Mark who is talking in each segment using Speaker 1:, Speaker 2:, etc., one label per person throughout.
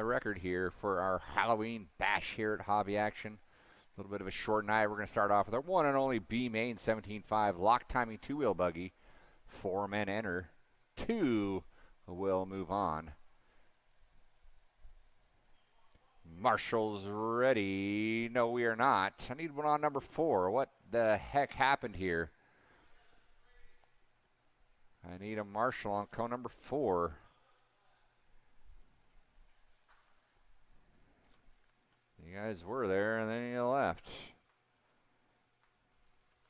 Speaker 1: the record here for our Halloween bash here at Hobby Action. A little bit of a short night. We're going to start off with our one and only B Main 17.5 lock timing two-wheel buggy. 4 men enter. 2 will move on. Marshall's ready. No, we are not. I need one on number 4. What the heck happened here? I need a Marshall on cone number 4. You guys were there, and then you left.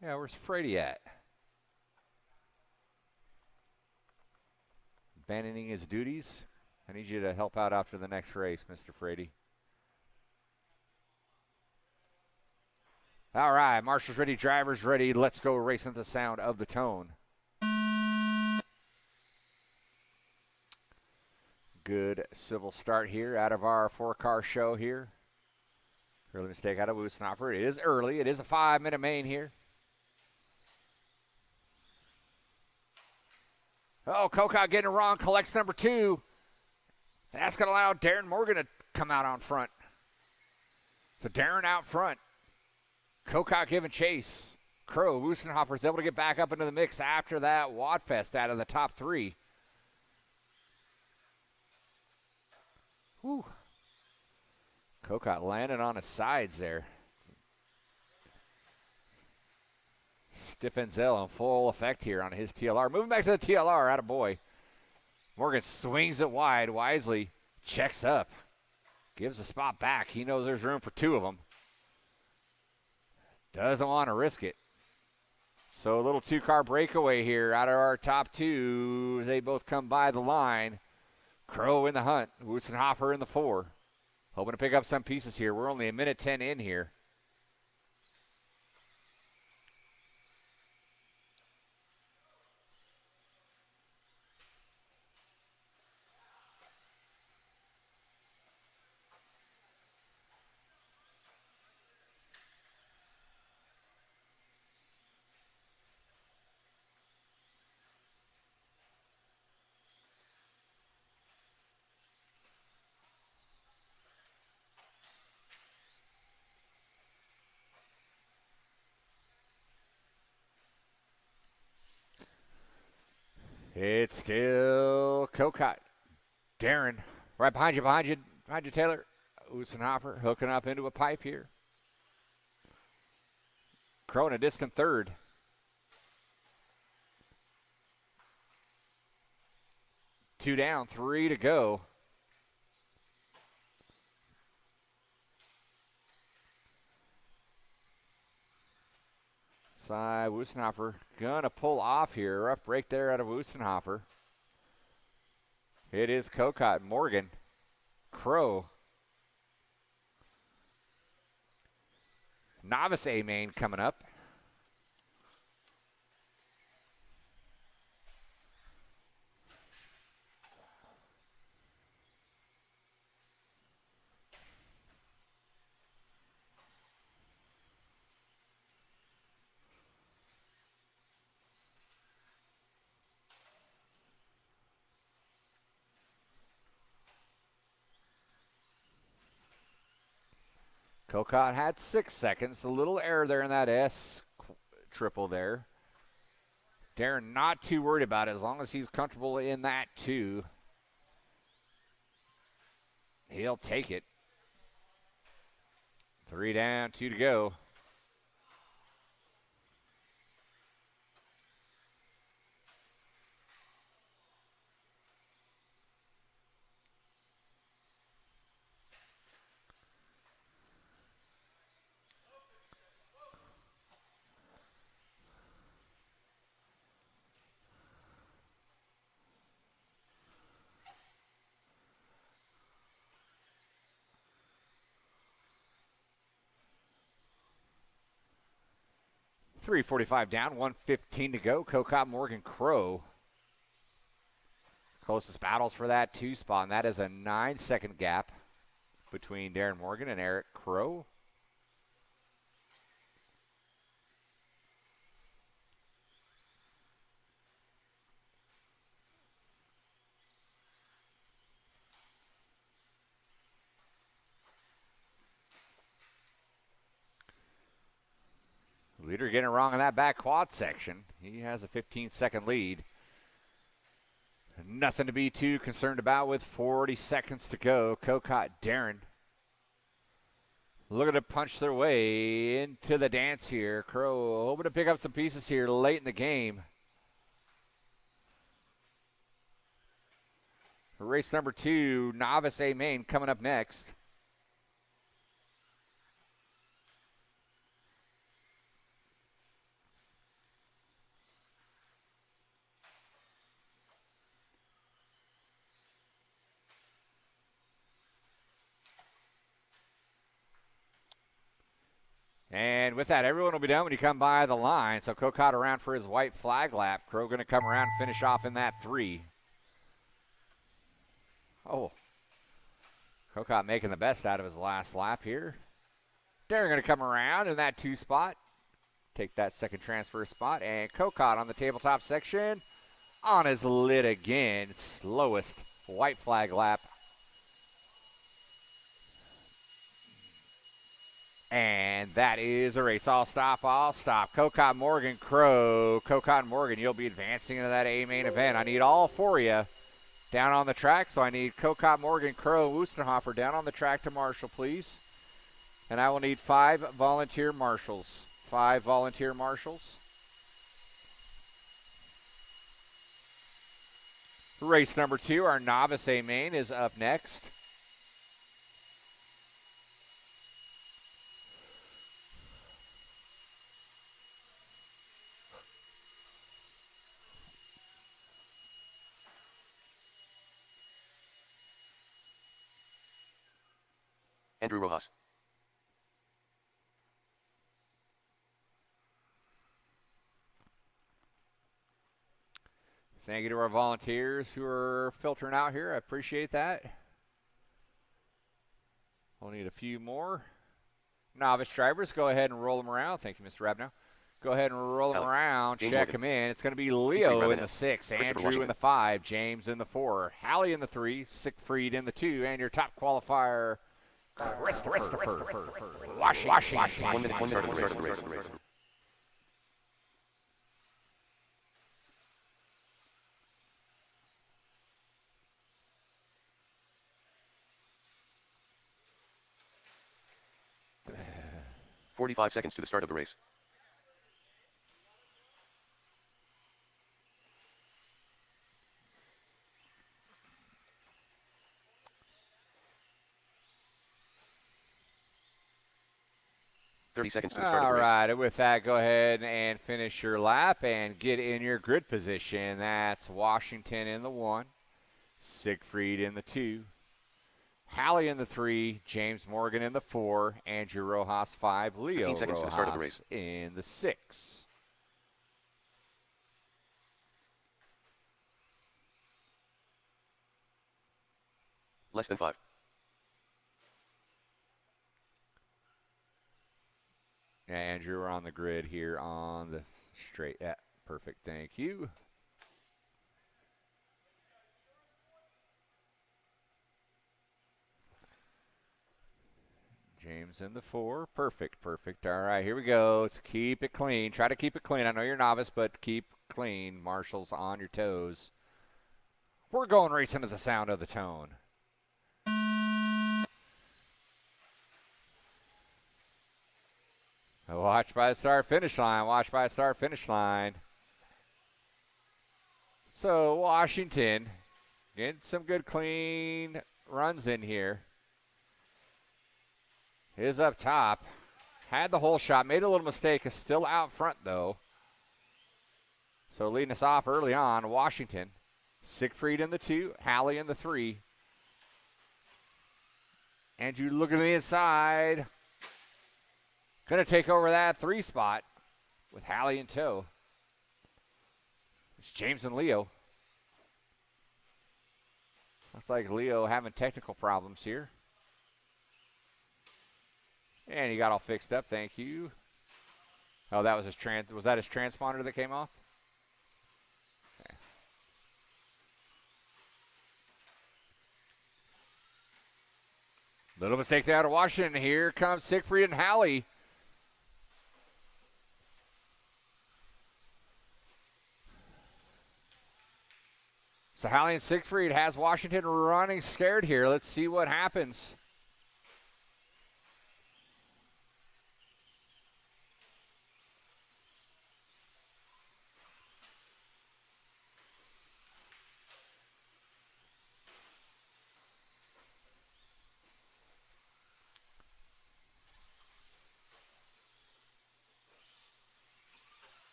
Speaker 1: Yeah, where's Frady at? Abandoning his duties? I need you to help out after the next race, Mr. Frady. All right, Marshall's ready, driver's ready. Let's go racing to the sound of the tone. Good civil start here out of our 4-car show here. Early mistake out of Wustenhofer. It is early. It is a 5-minute main here. Oh, Kokot getting it wrong. Collects number 2. That's going to allow Darren Morgan to come out on front. So Darren out front. Kokot giving chase. Crow, Wustenhofer is able to get back up into the mix after that Wadfest out of the top 3. Whew. Kokot landed on his sides there. Stiff Enzel in full effect here on his TLR. Moving back to the TLR, attaboy. Morgan swings it wide. Wisely checks up. Gives the spot back. He knows there's room for 2 of them. Doesn't want to risk it. So a little 2-car breakaway here out of our top 2. They both come by the line. Crow in the hunt. Wustenhofer in the 4. Hoping to pick up some pieces here. We're only a minute 10 in here. It's still Kokot. Darren, right behind you, Taylor. Wustenhofer hooking up into a pipe here. Crow in a distant 3rd. Two down, 3 to go. Side Wustenhofer gonna pull off here. Rough break there out of Wustenhofer. It is Kokot, Morgan, Crow. Novice A main coming up. Kokot had 6 seconds. A little error there in that S triple there. Darren not too worried about it as long as he's comfortable in that too. He'll take it. 3 down, 2 to go. .345 down, 1:15 to go. Kokot, Morgan, Crow. Closest battles for that 2 spot, and that is a 9-second gap between Darren Morgan and Eric Crow. Andrew getting it wrong in that back quad section. He has a 15-second lead. Nothing to be too concerned about with 40 seconds to go. Kokot, Darren looking to punch their way into the dance here. Crow hoping to pick up some pieces here late in the game. Race number 2, Novice A Main, coming up next. And with that, everyone will be done when you come by the line. So Kokot around for his white flag lap. Crow going to come around and finish off in that 3. Oh. Kokot making the best out of his last lap here. Darren going to come around in that 2 spot. Take that second transfer spot. And Kokot on the tabletop section on his lid again. Slowest white flag lap. And that is a race. All stop. Kokot, Morgan, Crow. Kokot and Morgan, you'll be advancing into that A main event. I need all 4 of you down on the track. So I need Kokot, Morgan, Crow, Wustenhofer down on the track to marshal, please. And I will need 5 volunteer marshals. 5 volunteer marshals. Race number 2, our Novice A main, is up next.
Speaker 2: Andrew Rojas.
Speaker 1: Thank you to our volunteers who are filtering out here. I appreciate that. We'll need a few more. Novice drivers, go ahead and roll them around. Thank you, Mr. Rabnow. Go ahead and roll them around.
Speaker 2: James
Speaker 1: check
Speaker 2: Morgan.
Speaker 1: them in. It's going to be Leo in the 6, Andrew in the 5, James in the 4, Hallie in the 3, Siegfried in the 2, and your top qualifier, Christopher Washington.
Speaker 2: 1 minute, 1 start of the race. "45 seconds to the start of the race. "30 seconds to the start of the race.
Speaker 1: All right, and with that, go ahead and finish your lap and get in your grid position. That's Washington in the 1, Siegfried in the 2, Hallie in the 3, James Morgan in the 4, Andrew Rojas 5, Leo
Speaker 2: 15 seconds to the start of the race.
Speaker 1: in the 6.
Speaker 2: Less than 5.
Speaker 1: Andrew, we're on the grid here on the straight. Yeah, perfect. Thank you. James in the 4. Perfect. All right, here we go. Let's keep it clean. Try to keep it clean. I know you're novice, but keep clean. Marshals on your toes. We're going racing to the sound of the tone. Watch by the start finish line. So Washington getting some good clean runs in here. Is up top. Had the whole shot. Made a little mistake. Is still out front, though. So leading us off early on, Washington. Siegfried in the 2. Hallie in the 3. Andrew looking to the inside. Going to take over that 3 spot with Hallie in tow. It's James and Leo. Looks like Leo having technical problems here. And he got all fixed up, thank you. Oh, that was his was that his transponder that came off? Okay. Little mistake there out of Washington. Here comes Siegfried and Hallie. So Hallie and Siegfried has Washington running scared here. Let's see what happens.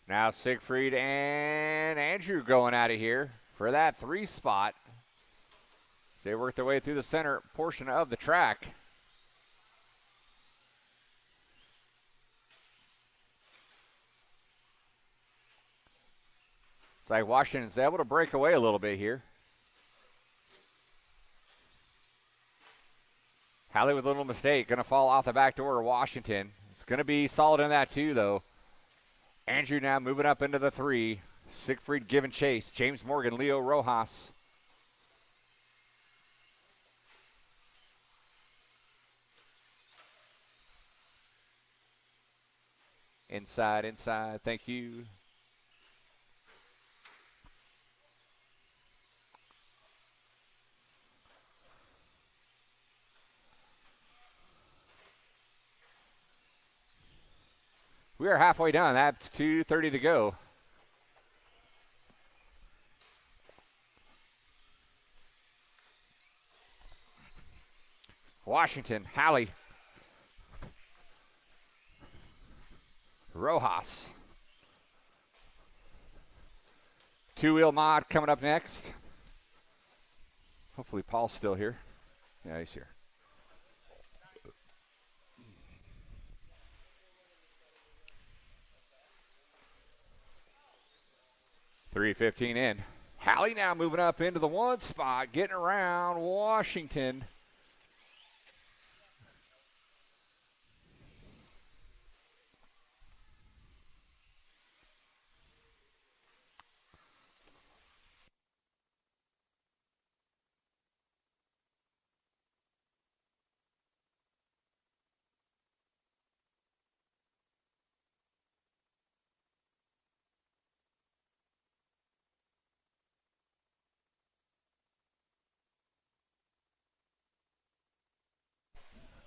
Speaker 1: Now Siegfried and Andrew going out of here for that 3 spot. So they work their way through the center portion of the track. It's like Washington's able to break away a little bit here. Hallie with a little mistake. Going to fall off the back door of Washington. It's going to be solid in that too, though. Andrew now moving up into the 3. Siegfried giving chase. James Morgan, Leo Rojas. Inside. Thank you. We are halfway done. That's 2:30 to go. Washington, Hallie, Rojas. 2-wheel mod coming up next. Hopefully Paul's still here. Yeah, he's here. .315 in. Hallie now moving up into the 1 spot, getting around Washington.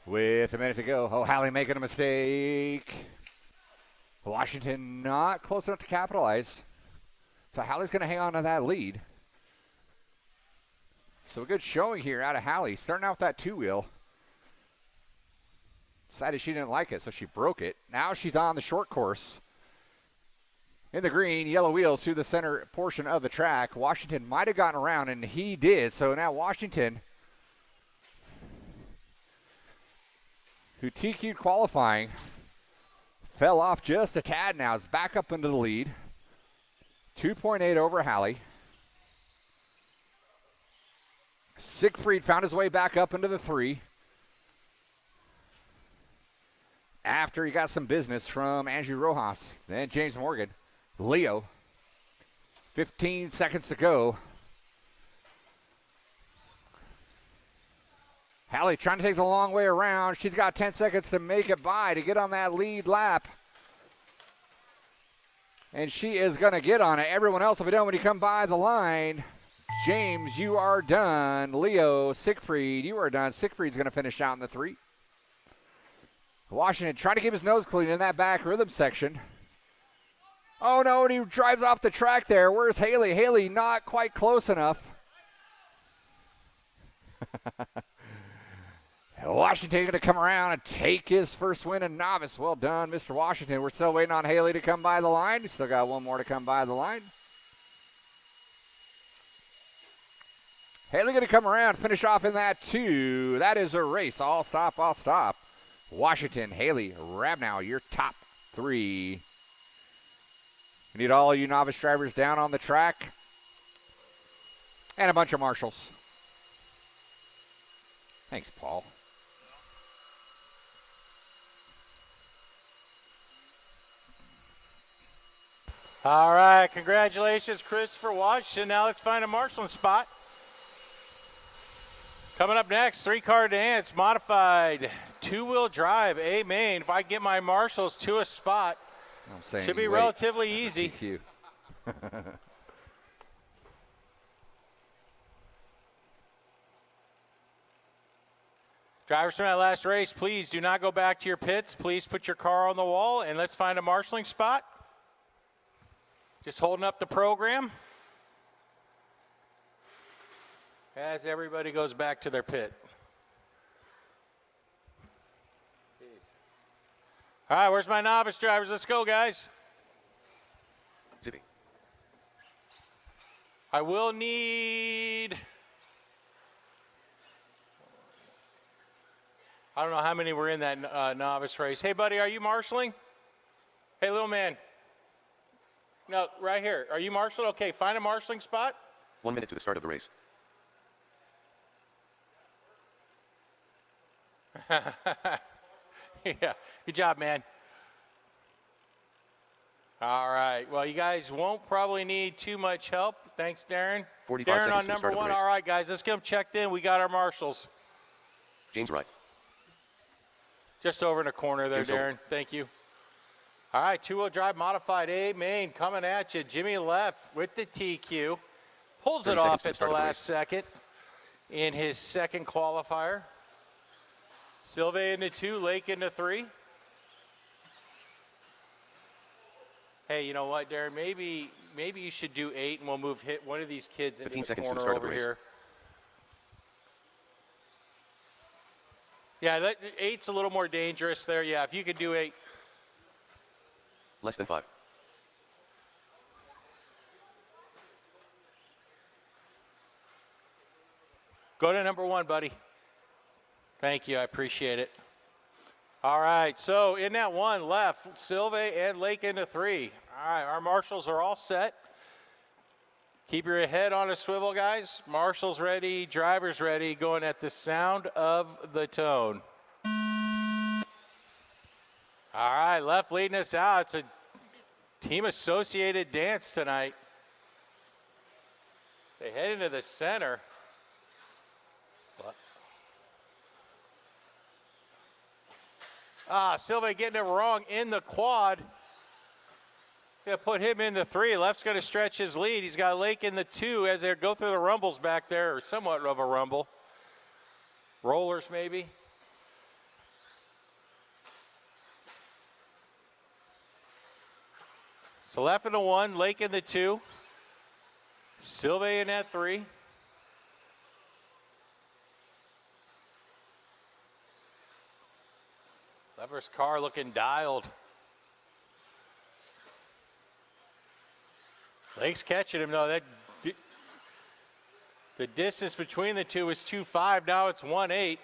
Speaker 1: With a minute to go. Oh, Hallie making a mistake. Washington not close enough to capitalize. So Hallie's going to hang on to that lead. So a good showing here out of Hallie. Starting out with that 2-wheel. Decided she didn't like it, so she broke it. Now she's on the short course. In the green, yellow wheels through the center portion of the track. Washington might have gotten around, and he did. So now Washington, who TQ'd qualifying, fell off just a tad now. Is back up into the lead. 2.8 over Hallie. Siegfried found his way back up into the 3. After he got some business from Andrew Rojas. Then James Morgan. Leo. 15 seconds to go. Hallie trying to take the long way around. She's got 10 seconds to make it by to get on that lead lap. And she is going to get on it. Everyone else will be done when you come by the line. James, you are done. Leo, Siegfried, you are done. Siegfried's going to finish out in the 3. Washington trying to keep his nose clean in that back rhythm section. Oh, no, and he drives off the track there. Where's Haley? Haley not quite close enough. Washington going to come around and take his first win in novice. Well done, Mr. Washington. We're still waiting on Haley to come by the line. Still got one more to come by the line. Haley going to come around, finish off in that 2. That is a race. All stop. Washington, Haley, Rabnow, your top 3. We need all you novice drivers down on the track. And a bunch of marshals. Thanks, Paul.
Speaker 3: All right, congratulations, Christopher Washington. Now let's find a marshalling spot. Coming up next, 3-car dance, modified 2-wheel drive, A main. If I get my marshals to a spot,
Speaker 1: I'm saying
Speaker 3: Should be
Speaker 1: you wait.
Speaker 3: relatively easy.
Speaker 1: TQ.
Speaker 3: Drivers from that last race, please do not go back to your pits. Please put your car on the wall and let's find a marshaling spot. Just holding up the program as everybody goes back to their pit. All right, where's my novice drivers? Let's go, guys.
Speaker 2: Zippy.
Speaker 3: I will need, I don't know how many were in that novice race. Hey, buddy, are you marshaling? Hey, little man. No, right here. Are you marshaling? Okay, find a marshaling spot.
Speaker 2: 1 minute to the start of the race.
Speaker 3: Yeah, good job, man. All right, well, you guys won't probably need too much help. Thanks, Darren.
Speaker 2: 45
Speaker 3: Darren
Speaker 2: seconds
Speaker 3: on
Speaker 2: to the
Speaker 3: number
Speaker 2: start of the
Speaker 3: one.
Speaker 2: race.
Speaker 3: All right, guys, let's get them checked in. We got our marshals.
Speaker 2: James Wright.
Speaker 3: Just over in the corner there,
Speaker 2: James Silver.
Speaker 3: Darren. Thank you. All right, two-wheel drive modified A main coming at you. Jimmy Leff with the TQ. Pulls
Speaker 2: 30
Speaker 3: it
Speaker 2: seconds
Speaker 3: off
Speaker 2: to the
Speaker 3: at the
Speaker 2: start of the
Speaker 3: last second in his second qualifier. Silve into 2, Lake into 3. Hey, you know what, Darren? Maybe you should do 8 and we'll hit one of these kids into
Speaker 2: 15
Speaker 3: the
Speaker 2: seconds to the
Speaker 3: corner
Speaker 2: start of the
Speaker 3: over
Speaker 2: race.
Speaker 3: here. Yeah, 8's a little more dangerous there. Yeah, if you could do 8.
Speaker 2: Less than 5.
Speaker 3: Go to number 1, buddy. Thank you. I appreciate it. All right. So in that 1 left, Silve and Lake into 3. All right. Our marshals are all set. Keep your head on a swivel, guys. Marshals ready. Drivers ready. Going at the sound of the tone. All right. Left leading us out. It's a team associated dance tonight. They head into the center. Silva getting it wrong in the quad. He's going to put him in the 3. Left's going to stretch his lead. He's got Lake in the 2 as they go through the rumbles back there, or somewhat of a rumble. Rollers, maybe. So left in the 1, Lake in the 2. Silva in that 3. Lever's car looking dialed. Lake's catching him though. The distance between the two is 2.5. Now it's 1.8.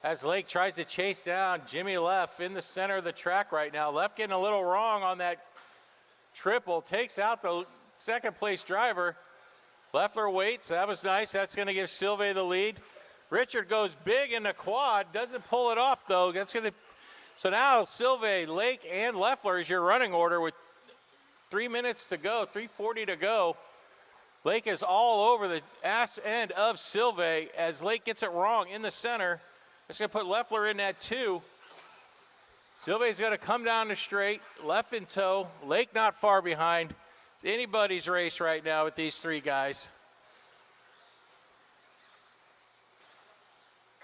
Speaker 3: As Lake tries to chase down Jimmy Leff in the center of the track right now. Leff getting a little wrong on that triple. Takes out the second place driver. Leffler waits. That was nice. That's going to give Silve the lead. Richard goes big in the quad, doesn't pull it off though. So now Silve, Lake, and Leffler is your running order with 3 minutes to go, 3:40 to go. Lake is all over the ass end of Silve as Lake gets it wrong in the center. It's going to put Leffler in that 2. Silve's going to come down the straight, left in tow. Lake not far behind. It's anybody's race right now with these 3 guys.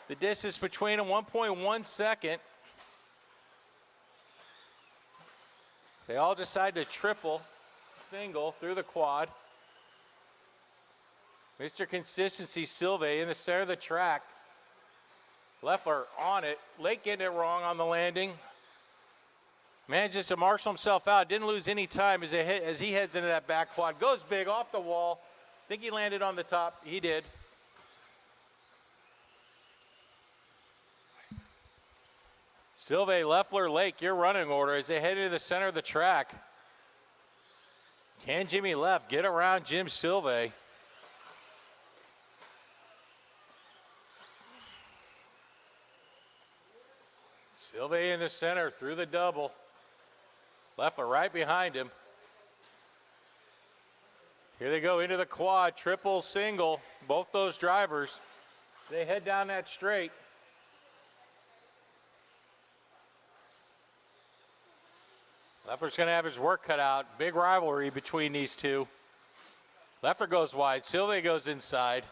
Speaker 3: The distance between them, 1.1 second. They all decide to triple, single through the quad. Mr. Consistency, Silve in the center of the track. Leffler on it. Lake getting it wrong on the landing. Manages to marshal himself out. Didn't lose any time as he heads into that back quad. Goes big off the wall. Think he landed on the top. He did. Silve, Leffler, Lake, your running order as they head into the center of the track. Can Jimmy Leff get around Jim Silve? Silve in the center through the double. Leffler right behind him. Here they go into the quad, triple, single, both those drivers. They head down that straight. Leffler's going to have his work cut out. Big rivalry between these two. Leffler goes wide. Silve goes inside.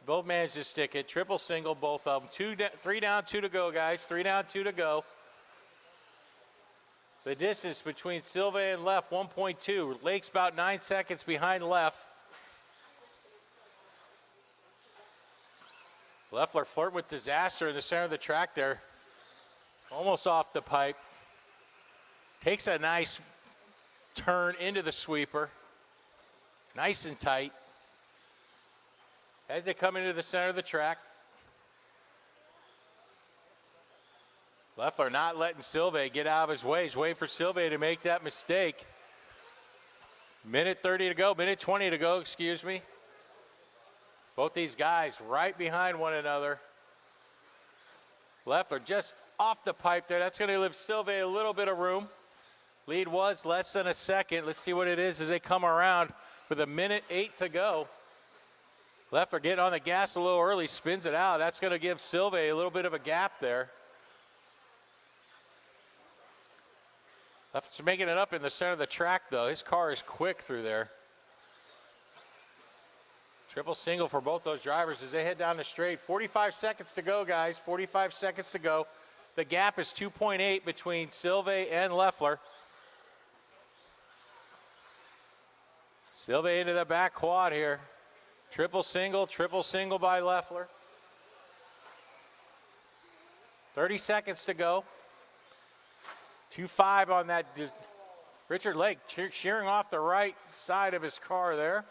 Speaker 3: Both managed to stick it. Triple single, both of them. 3 down, 2 to go, guys. 3 down, 2 to go. The distance between Silve and Leff, 1.2. Lake's about 9 seconds behind Leff. Leffler flirting with disaster in the center of the track there. Almost off the pipe. Takes a nice turn into the sweeper. Nice and tight. As they come into the center of the track. Leffler not letting Silve get out of his way. He's waiting for Silve to make that mistake. Minute 30 to go, minute 20 to go, excuse me. Both these guys right behind one another. Leffler just off the pipe there. That's going to leave Silve a little bit of room. Lead was less than a second. Let's see what it is as they come around with a minute 8 to go. Leffler getting on the gas a little early, spins it out. That's going to give Silve a little bit of a gap there. Leffler's making it up in the center of the track, though. His car is quick through there. Triple single for both those drivers as they head down the straight. 45 seconds to go, guys. 45 seconds to go. The gap is 2.8 between Silve and Leffler. Silve into the back quad here. Triple single by Leffler. 30 seconds to go. 2.5 on that. Richard Lake shearing off the right side of his car there.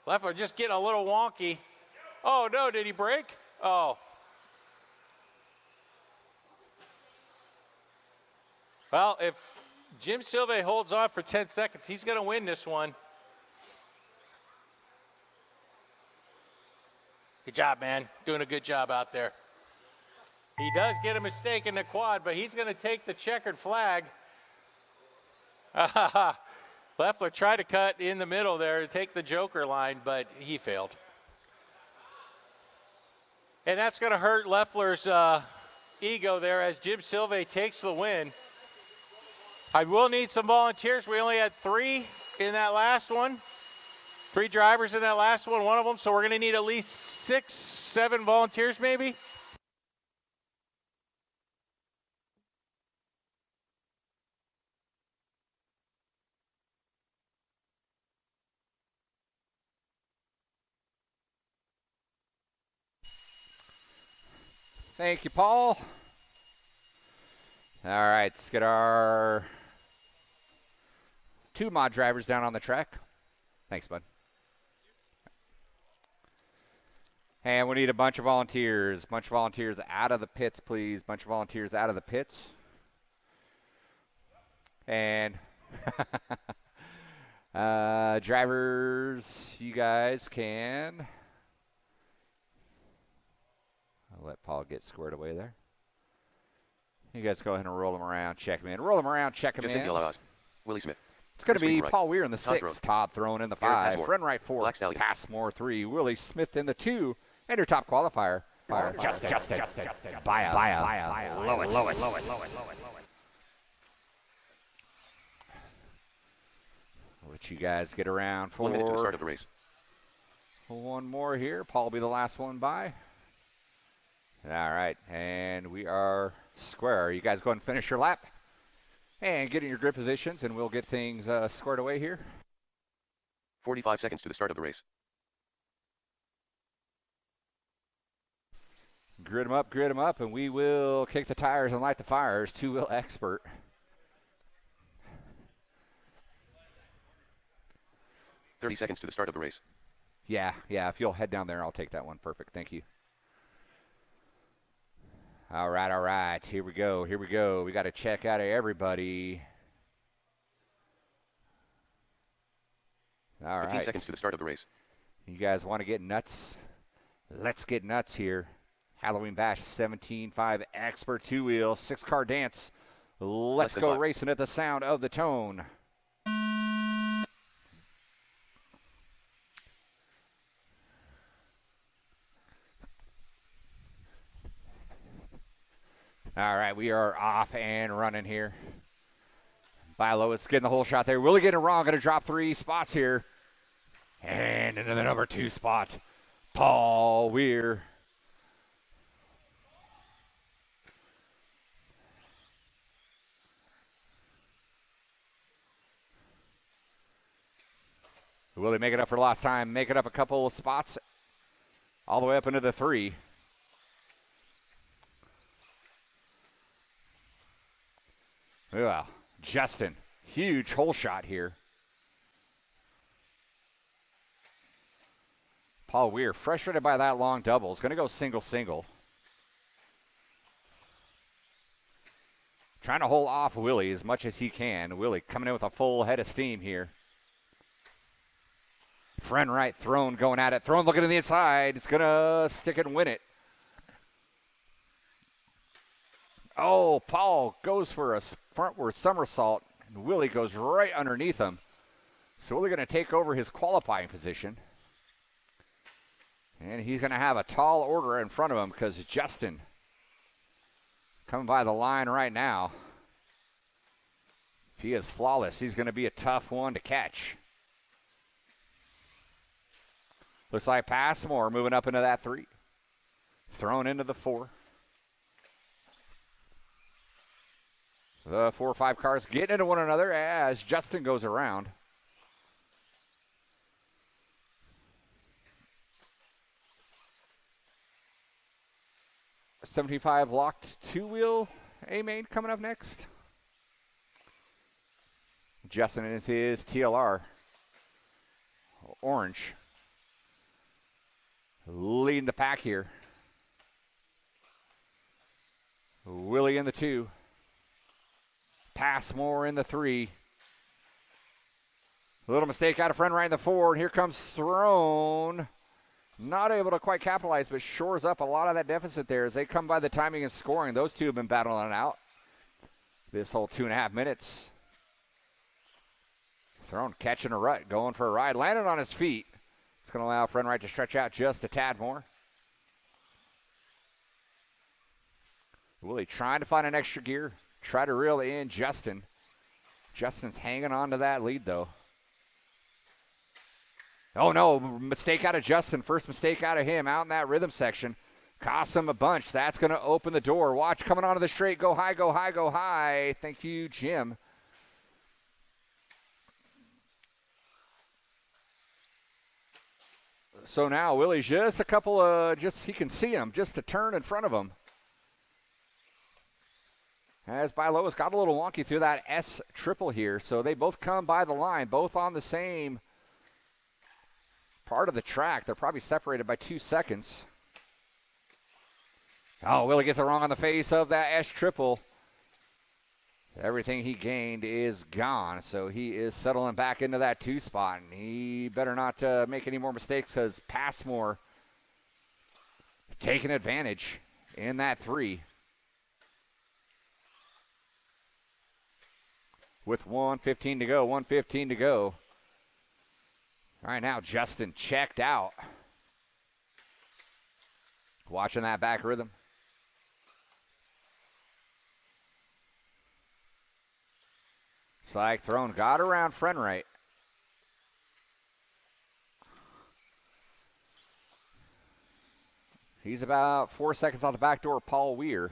Speaker 3: Leffler just getting a little wonky. Oh, no, did he break? Oh. Well, if Jim Silve holds on for 10 seconds, he's going to win this one. Good job, man. Doing a good job out there. He does get a mistake in the quad, but he's going to take the checkered flag. Leffler tried to cut in the middle there to take the joker line, but he failed. And that's going to hurt Leffler's ego there as Jim Silve takes the win. I will need some volunteers. We only had 3 in that last one. 3 drivers in that last one of them. So we're going to need at least 6, 7 volunteers maybe.
Speaker 1: Thank you, Paul. All right, let's get our 2 mod drivers down on the track. Thanks, bud. And we need a bunch of volunteers. Bunch of volunteers out of the pits, please. Bunch of volunteers out of the pits. And drivers, you guys can. I'll let Paul get squared away there. You guys go ahead and roll them around, check them in. Roll them around, check them
Speaker 2: Jacinth
Speaker 1: in.
Speaker 2: Yalawas. Willie Smith.
Speaker 1: It's going to be
Speaker 2: Right.
Speaker 1: Paul Weir in the
Speaker 2: Todd
Speaker 1: 6,
Speaker 2: Throne.
Speaker 1: Todd Throne in the
Speaker 2: Garrett
Speaker 1: 5,
Speaker 2: Passmore.
Speaker 1: Friend Right 4,
Speaker 2: Black Stallion.
Speaker 1: Passmore 3, Willie Smith in the 2, and your top qualifier. Justin, Lois. I'll let you guys get around for
Speaker 2: 1 minute to the start of the race.
Speaker 1: one more here. Paul will be the last one by. All right, and we are square. You guys go ahead and finish your lap and get in your grid positions, and we'll get things squared away here.
Speaker 2: 45 seconds to the start of the race.
Speaker 1: Grid them up, and we will kick the tires and light the fires. Two-wheel expert.
Speaker 2: .30 seconds to the start of the race.
Speaker 1: Yeah, if you'll head down there, I'll take that one. Perfect, thank you. All right, here we go. We got to check out of everybody. All
Speaker 2: 15
Speaker 1: right.
Speaker 2: seconds to the start of the race.
Speaker 1: You guys want to get nuts? Let's get nuts here. Halloween Bash 17.5 Expert 2-wheel, 6-car dance. Let's go
Speaker 2: 5.
Speaker 1: racing at the sound of the tone. All right, we are off and running here. By Lois getting the whole shot there. Willie getting it wrong. Going to drop 3 spots here. And into the number 2 spot, Paul Weir. Willie make it up for lost time. Make it up a couple of spots all the way up into the 3. Well, Justin, huge hole shot here. Paul Weir, frustrated by that long double, is going to go single-single. Trying to hold off Willie as much as he can. Willie coming in with a full head of steam here. Friend right, Throne going at it. Throne looking to the inside. It's going to stick it and win it. Oh, Paul goes for a frontward somersault, and Willie goes right underneath him. So Willie going to take over his qualifying position. And he's going to have a tall order in front of him because Justin coming by the line right now. If he is flawless, he's going to be a tough one to catch. Looks like Passmore moving up into that 3. Thrown into the 4. The 4 or 5 cars getting into one another as Justin goes around. .75 locked 2-wheel A-main coming up next. Justin is his TLR. Orange. Leading the pack here. Willie in the 2. Passmore in the 3. A little mistake out of front right in the 4. And here comes Throne. Not able to quite capitalize, but shores up a lot of that deficit there as they come by the timing and scoring. Those two have been battling out this whole 2.5 minutes. Throne catching a rut, going for a ride, landed on his feet. It's going to allow front right to stretch out just a tad more. Willie trying to find an extra gear, try to reel in Justin. Justin's hanging on to that lead, though. Oh, no, mistake out of Justin. First mistake out of him out in that rhythm section. Cost him a bunch. That's going to open the door. Watch coming onto the straight. Go high, go high, go high. Thank you, Jim. So now Willie's just a couple of, he can see him, just a turn in front of him. As Bilowas got a little wonky through that S triple here. So they both come by the line, both on the same part of the track. They're probably separated by 2 seconds. Oh, Willie gets it wrong on the face of that S triple. Everything he gained is gone, so he is settling back into that 2 spot, and he better not make any more mistakes because Passmore taking advantage in that 3. With 1:15 to go, 1:15 to go. All right, now Justin checked out. Watching that back rhythm. Slag thrown, got around front right. He's about 4 seconds off the back door, Paul Weir.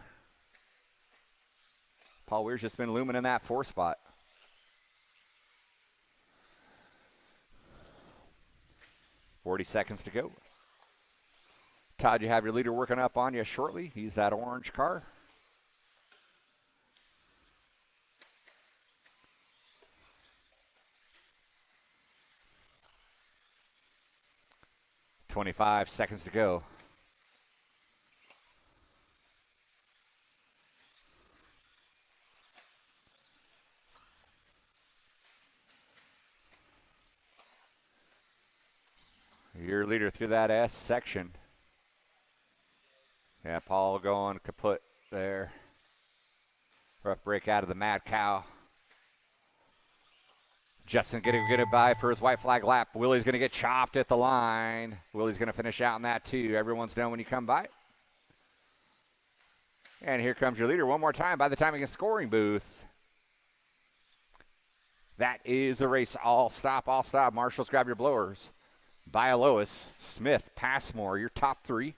Speaker 1: Paul Weir's just been looming in that 4 spot. .40 seconds to go. Todd, you have your leader working up on you shortly. He's that orange car. .25 seconds to go. Your leader through that S section. Yeah, Paul going kaput there. Rough break out of the Mad Cow. Justin getting a good by for his white flag lap. Willie's going to get chopped at the line. Willie's going to finish out in that too. Everyone's done when you come by. And here comes your leader one more time by the timing and scoring booth. That is a race. All stop, all stop. Marshals, grab your blowers. Bialois, Smith, Passmore, your top three.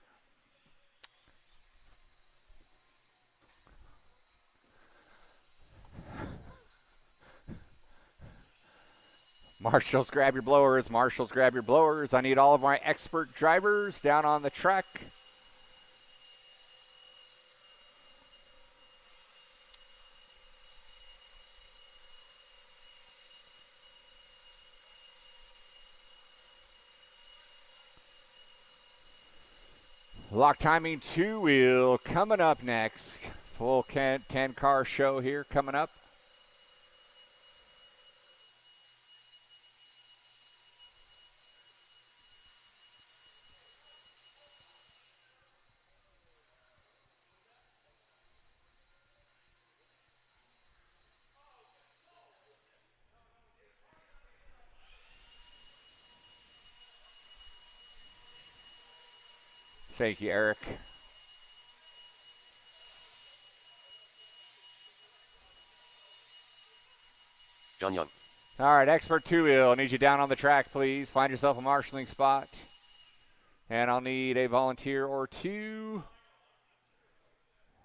Speaker 1: Marshals, grab your blowers. Marshals, grab your blowers. I need all of my expert drivers down on the track. Lock timing 2-wheel coming up next. Full 10-car show here coming up. Thank you, Eric.
Speaker 2: John Young.
Speaker 1: All right, expert 2-wheel. I need you down on the track, please. Find yourself a marshalling spot. And I'll need a volunteer or two.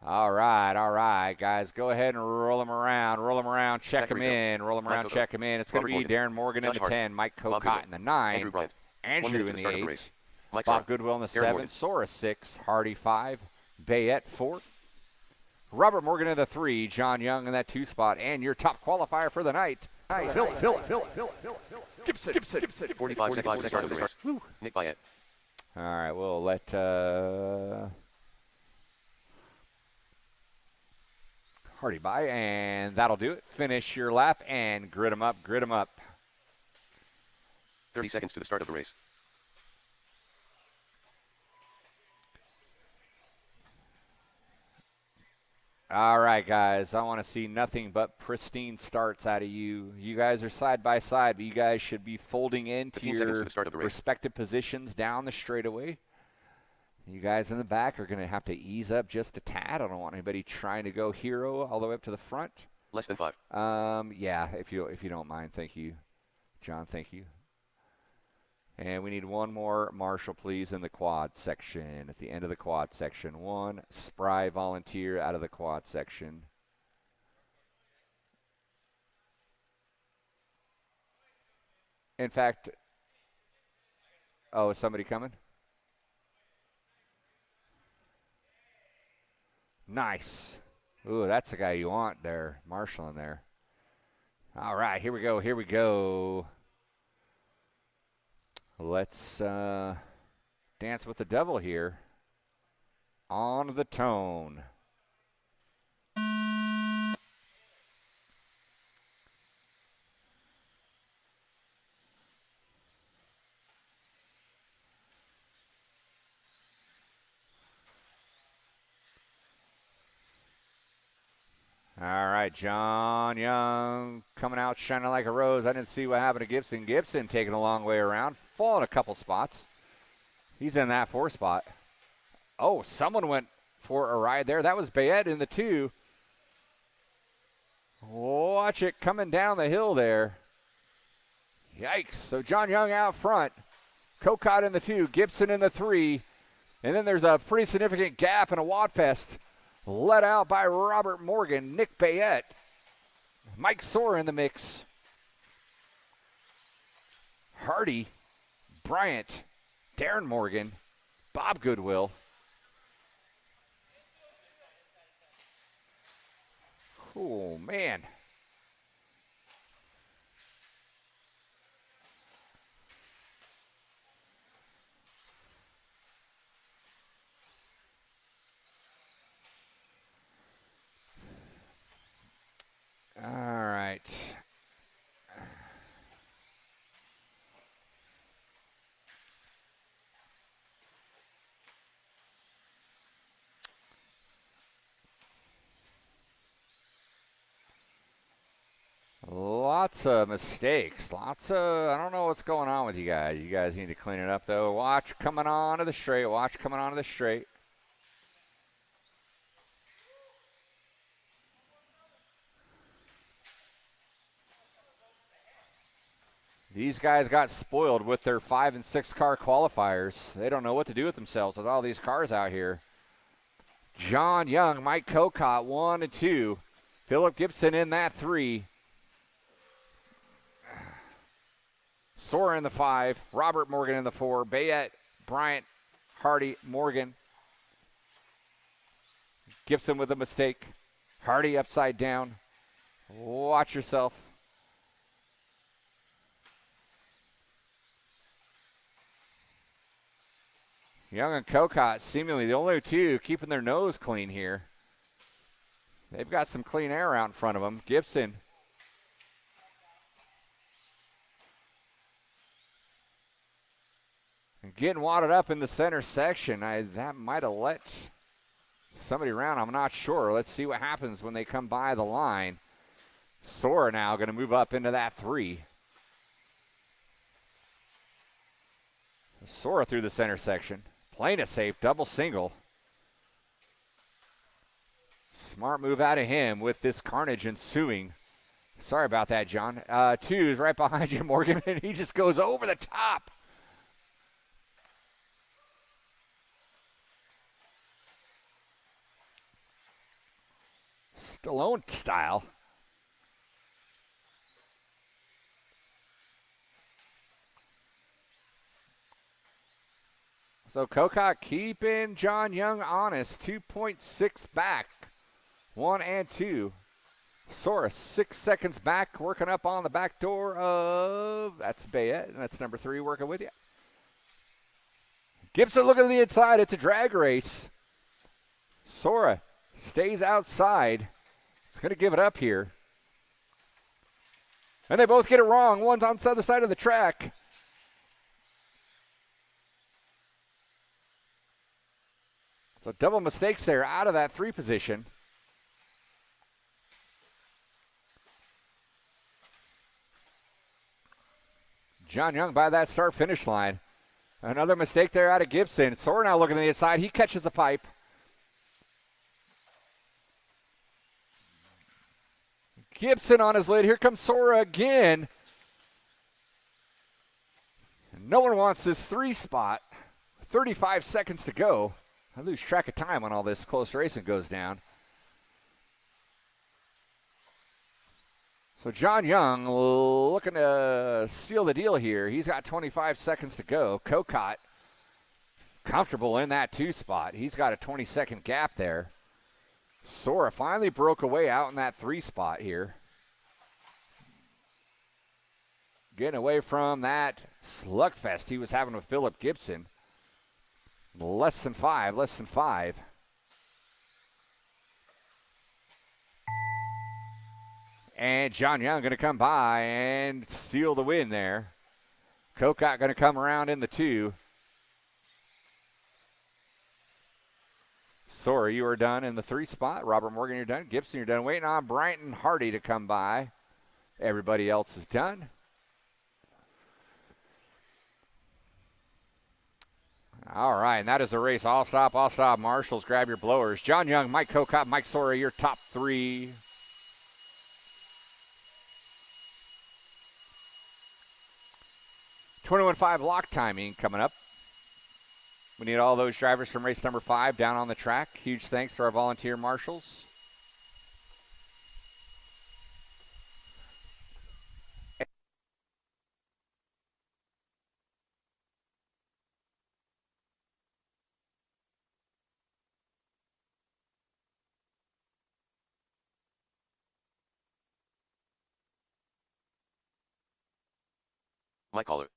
Speaker 1: All right, guys. Go ahead and roll them around, check them in, roll them around, check them in. It's going to be Darren Morgan in the 10, Mike Cocott in the 9,
Speaker 2: Andrew Bryant.
Speaker 1: Andrew in the 8,
Speaker 2: Mike
Speaker 1: Bob
Speaker 2: Sarah.
Speaker 1: Goodwill in the
Speaker 2: Darren
Speaker 1: 7,
Speaker 2: Morgan.
Speaker 1: Sora 6, Hardy 5, Bayette 4, Robert Morgan in the 3, John Young in that 2 spot, and your top qualifier for the night, Phil. Gibson.
Speaker 2: 45 seconds to the start of the race. Nick Bayette.
Speaker 1: All right, we'll let Hardy by, and that'll do it. Finish your lap and grid them up.
Speaker 2: 30 seconds to the start of the race.
Speaker 1: All right, guys, I want to see nothing but pristine starts out of you. You guys are side by side, but you guys should be folding into
Speaker 2: 15 seconds
Speaker 1: your
Speaker 2: to the start of the race.
Speaker 1: respective positions down the straightaway. You guys in the back are going to have to ease up just a tad. I don't want anybody trying to go hero all the way up to the front.
Speaker 2: Less than 5.
Speaker 1: Yeah, if you don't mind, thank you, John. Thank you. And we need one more marshal, please, in the quad section. At the end of the quad section, one spry volunteer out of the quad section. In fact, is somebody coming? Nice. Ooh, that's the guy you want there, Marshall in there. All right, here we go. Let's dance with the devil here. On the tone. All right, John Young coming out shining like a rose. I didn't see what happened to Gibson. Gibson taking a long way around, falling a couple spots. He's in that 4 spot. Oh, someone went for a ride there. That was Bayette in the 2. Watch it coming down the hill there. Yikes. So John Young out front. Cocott in the 2, Gibson in the 3. And then there's a pretty significant gap in a Wadfest. Let out by Robert Morgan, Nick Bayette, Mike Sora in the mix. Hardy, Bryant, Darren Morgan, Bob Goodwill. Oh, man. All right. Lots of mistakes. I don't know what's going on with you guys. You guys need to clean it up, though. Watch coming on to the straight. These guys got spoiled with their 5 and 6 car qualifiers. They don't know what to do with themselves with all these cars out here. John Young, Mike Kokot, 1 and 2. Philip Gibson in that 3. Sora in the 5. Robert Morgan in the 4. Bayette, Bryant, Hardy, Morgan. Gibson with a mistake. Hardy upside down. Watch yourself. Young and Kokot seemingly the only two keeping their nose clean here. They've got some clean air out in front of them. Gibson. Getting wadded up in the center section. That might have let somebody around. I'm not sure. Let's see what happens when they come by the line. Sora now going to move up into that 3. Sora through the center section. Playing it safe, double single. Smart move out of him with this carnage ensuing. Sorry about that, John. 2 is right behind you, Morgan, and he just goes over the top. Stallone style. So Kokot keeping John Young honest. 2.6 back. 1 and 2. Sora 6 seconds back, working up on the back door of, that's Bayette, and that's number 3 working with you. Gibson looking to the inside. It's a drag race. Sora stays outside. It's going to give it up here. And they both get it wrong. One's on the other side of the track. So double mistakes there out of that 3 position. John Young by that start-finish line. Another mistake there out of Gibson. Sora now looking to the inside. He catches a pipe. Gibson on his lid. Here comes Sora again. No one wants this 3 spot. 35 seconds to go. I lose track of time when all this close racing goes down. So John Young looking to seal the deal here. He's got 25 seconds to go. Kokot comfortable in that 2 spot. He's got a 20-second gap there. Sora finally broke away out in that 3 spot here. Getting away from that slugfest he was having with Philip Gibson. Less than 5. And John Young going to come by and seal the win there. Kokot going to come around in the 2. Sora, you are done in the 3 spot. Robert Morgan, you're done. Gibson, you're done. Waiting on Bryant and Hardy to come by. Everybody else is done. All right, and that is the race. All stop. Marshals, grab your blowers. John Young, Mike Kokot, Mike Sora, your top 3. $21.5 lock timing coming up. We need all those drivers from race number 5 down on the track. Huge thanks to our volunteer marshals.
Speaker 2: My caller.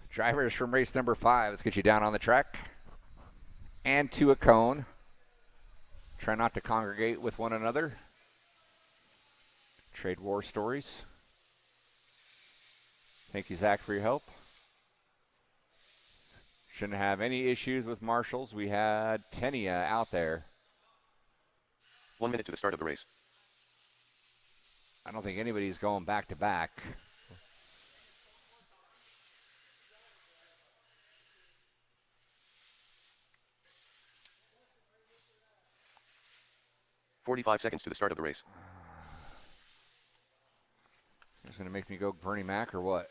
Speaker 1: Drivers from race number 5. Let's get you down on the track and to a cone. Try not to congregate with one another. Trade war stories. Thank you, Zach, for your help. Shouldn't have any issues with marshals. We had Tenia out there.
Speaker 2: 1 minute to the start of the race.
Speaker 1: I don't think anybody's going back to back.
Speaker 2: $45 seconds to the start of the race.
Speaker 1: going to make me go Bernie Mac or what?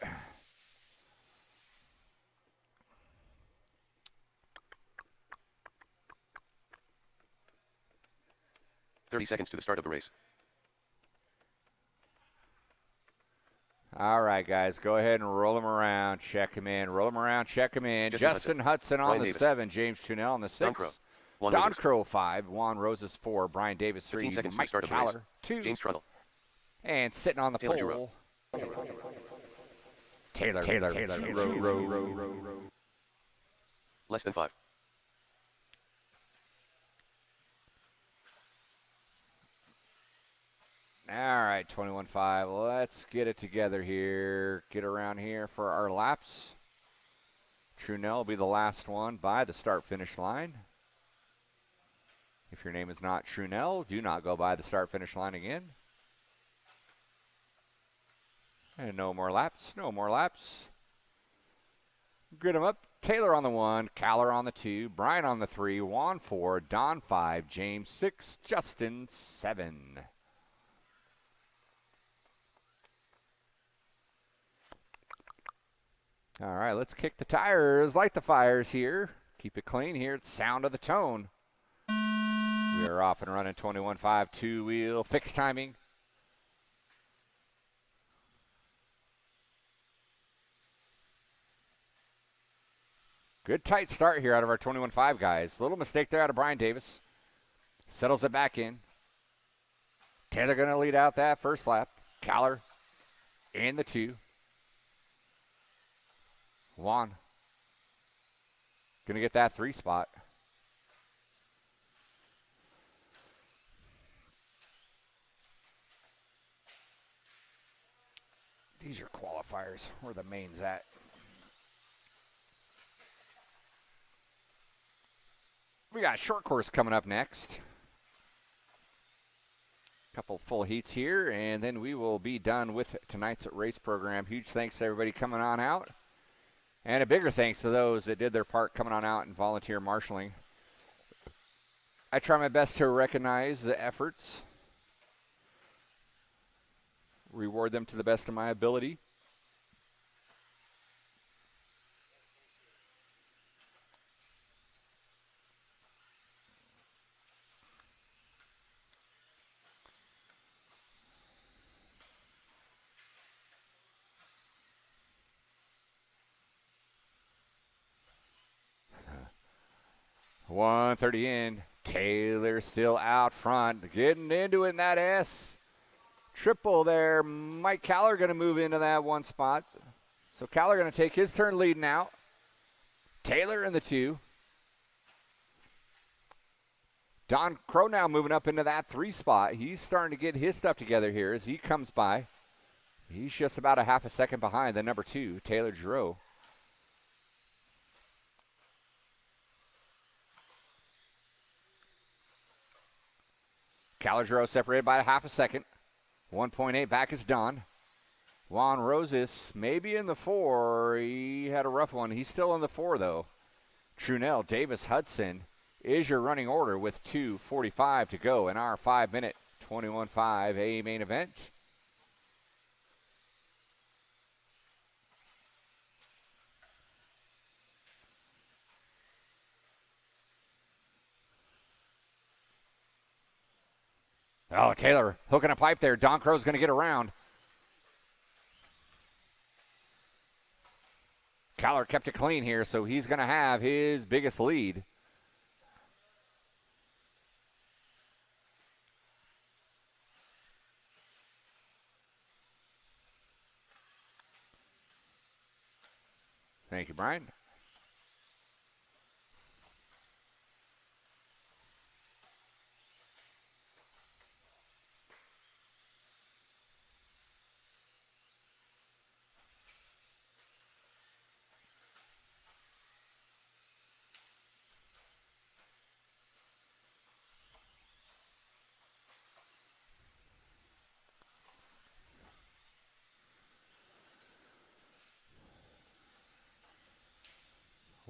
Speaker 2: 30 seconds to the start of the race.
Speaker 1: All right, guys, go ahead and roll them around. Check them in. Roll them around. Check them in. Justin Hudson on
Speaker 2: Brian
Speaker 1: the
Speaker 2: Davis.
Speaker 1: 7. James Tunell on the 6.
Speaker 2: Don Crow. Juan
Speaker 1: Don
Speaker 2: Roses.
Speaker 1: Crow 5. Juan Roses 4. Brian Davis 3.
Speaker 2: 15 seconds to the
Speaker 1: Mike
Speaker 2: start of the race.
Speaker 1: Caller 2.
Speaker 2: James Trudell.
Speaker 1: And sitting on the
Speaker 2: Taylor
Speaker 1: pole.
Speaker 2: Giroux.
Speaker 1: Taylor.
Speaker 2: Less than 5.
Speaker 1: All right, 21.5. Let's get it together here. Get around here for our laps. Trunell will be the last one by the start-finish line. If your name is not Trunell, do not go by the start-finish line again. And no more laps. No more laps. Grid them up. Taylor on the 1, Caller on the 2, Brian on the 3, Juan 4, Don 5, James 6, Justin 7. All right, let's kick the tires, light the fires here. Keep it clean here. It's sound of the tone. We are off and running 21.5, two-wheel, fixed timing. Good tight start here out of our 21.5 guys. Little mistake there out of Brian Davis. Settles it back in. Taylor going to lead out that first lap. Caller in the 2. Juan going to get that 3 spot. These are qualifiers. Where the mains at? We got short course coming up next. Couple full heats here, and then we will be done with tonight's race program. Huge thanks to everybody coming on out. And a bigger thanks to those that did their part coming on out and volunteer marshaling. I try my best to recognize the efforts, reward them to the best of my ability. .130 in. Taylor still out front. Getting into it in that S. Triple there. Mike Caller going to move into that 1 spot. So Caller going to take his turn leading out. Taylor in the 2. Don Crow now moving up into that 3 spot. He's starting to get his stuff together here as he comes by. He's just about a half a second behind the number 2, Taylor Giroux. Caladro separated by a half a second. 1.8 back is Don. Juan Roses maybe in the 4. He had a rough one. He's still in the 4, though. Trunell, Davis, Hudson is your running order with 2:45 to go in our 5-minute 21.5 A main event. Oh, Taylor hooking a pipe there. Don Crow's going to get around. Caller kept it clean here, so he's going to have his biggest lead. Thank you, Brian.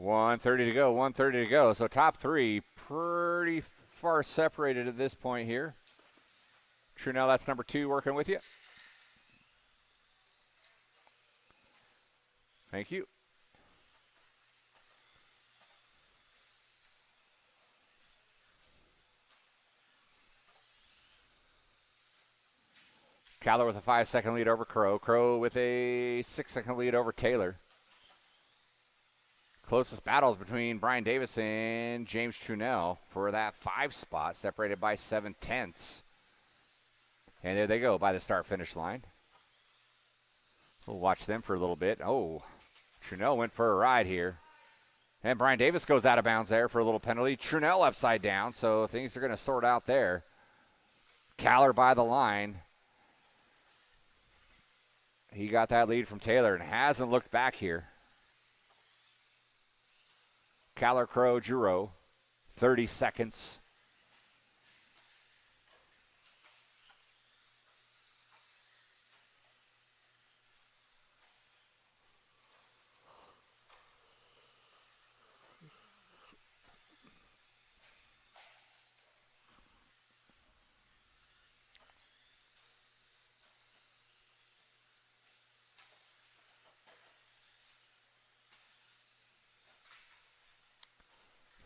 Speaker 1: .130 to go, 1:30 to go. So top 3 pretty far separated at this point here. Trunell, that's number 2 working with you. Thank you. Callor with a 5-second lead over Crow. Crow with a 6-second lead over Taylor. Closest battles between Brian Davis and James Trunell for that 5 spot, separated by 7/10. And there they go by the start-finish line. We'll watch them for a little bit. Oh, Trunell went for a ride here. And Brian Davis goes out of bounds there for a little penalty. Trunell upside down, so things are going to sort out there. Callor by the line. He got that lead from Taylor and hasn't looked back here. Callor, Crow, Giroux, 30 seconds.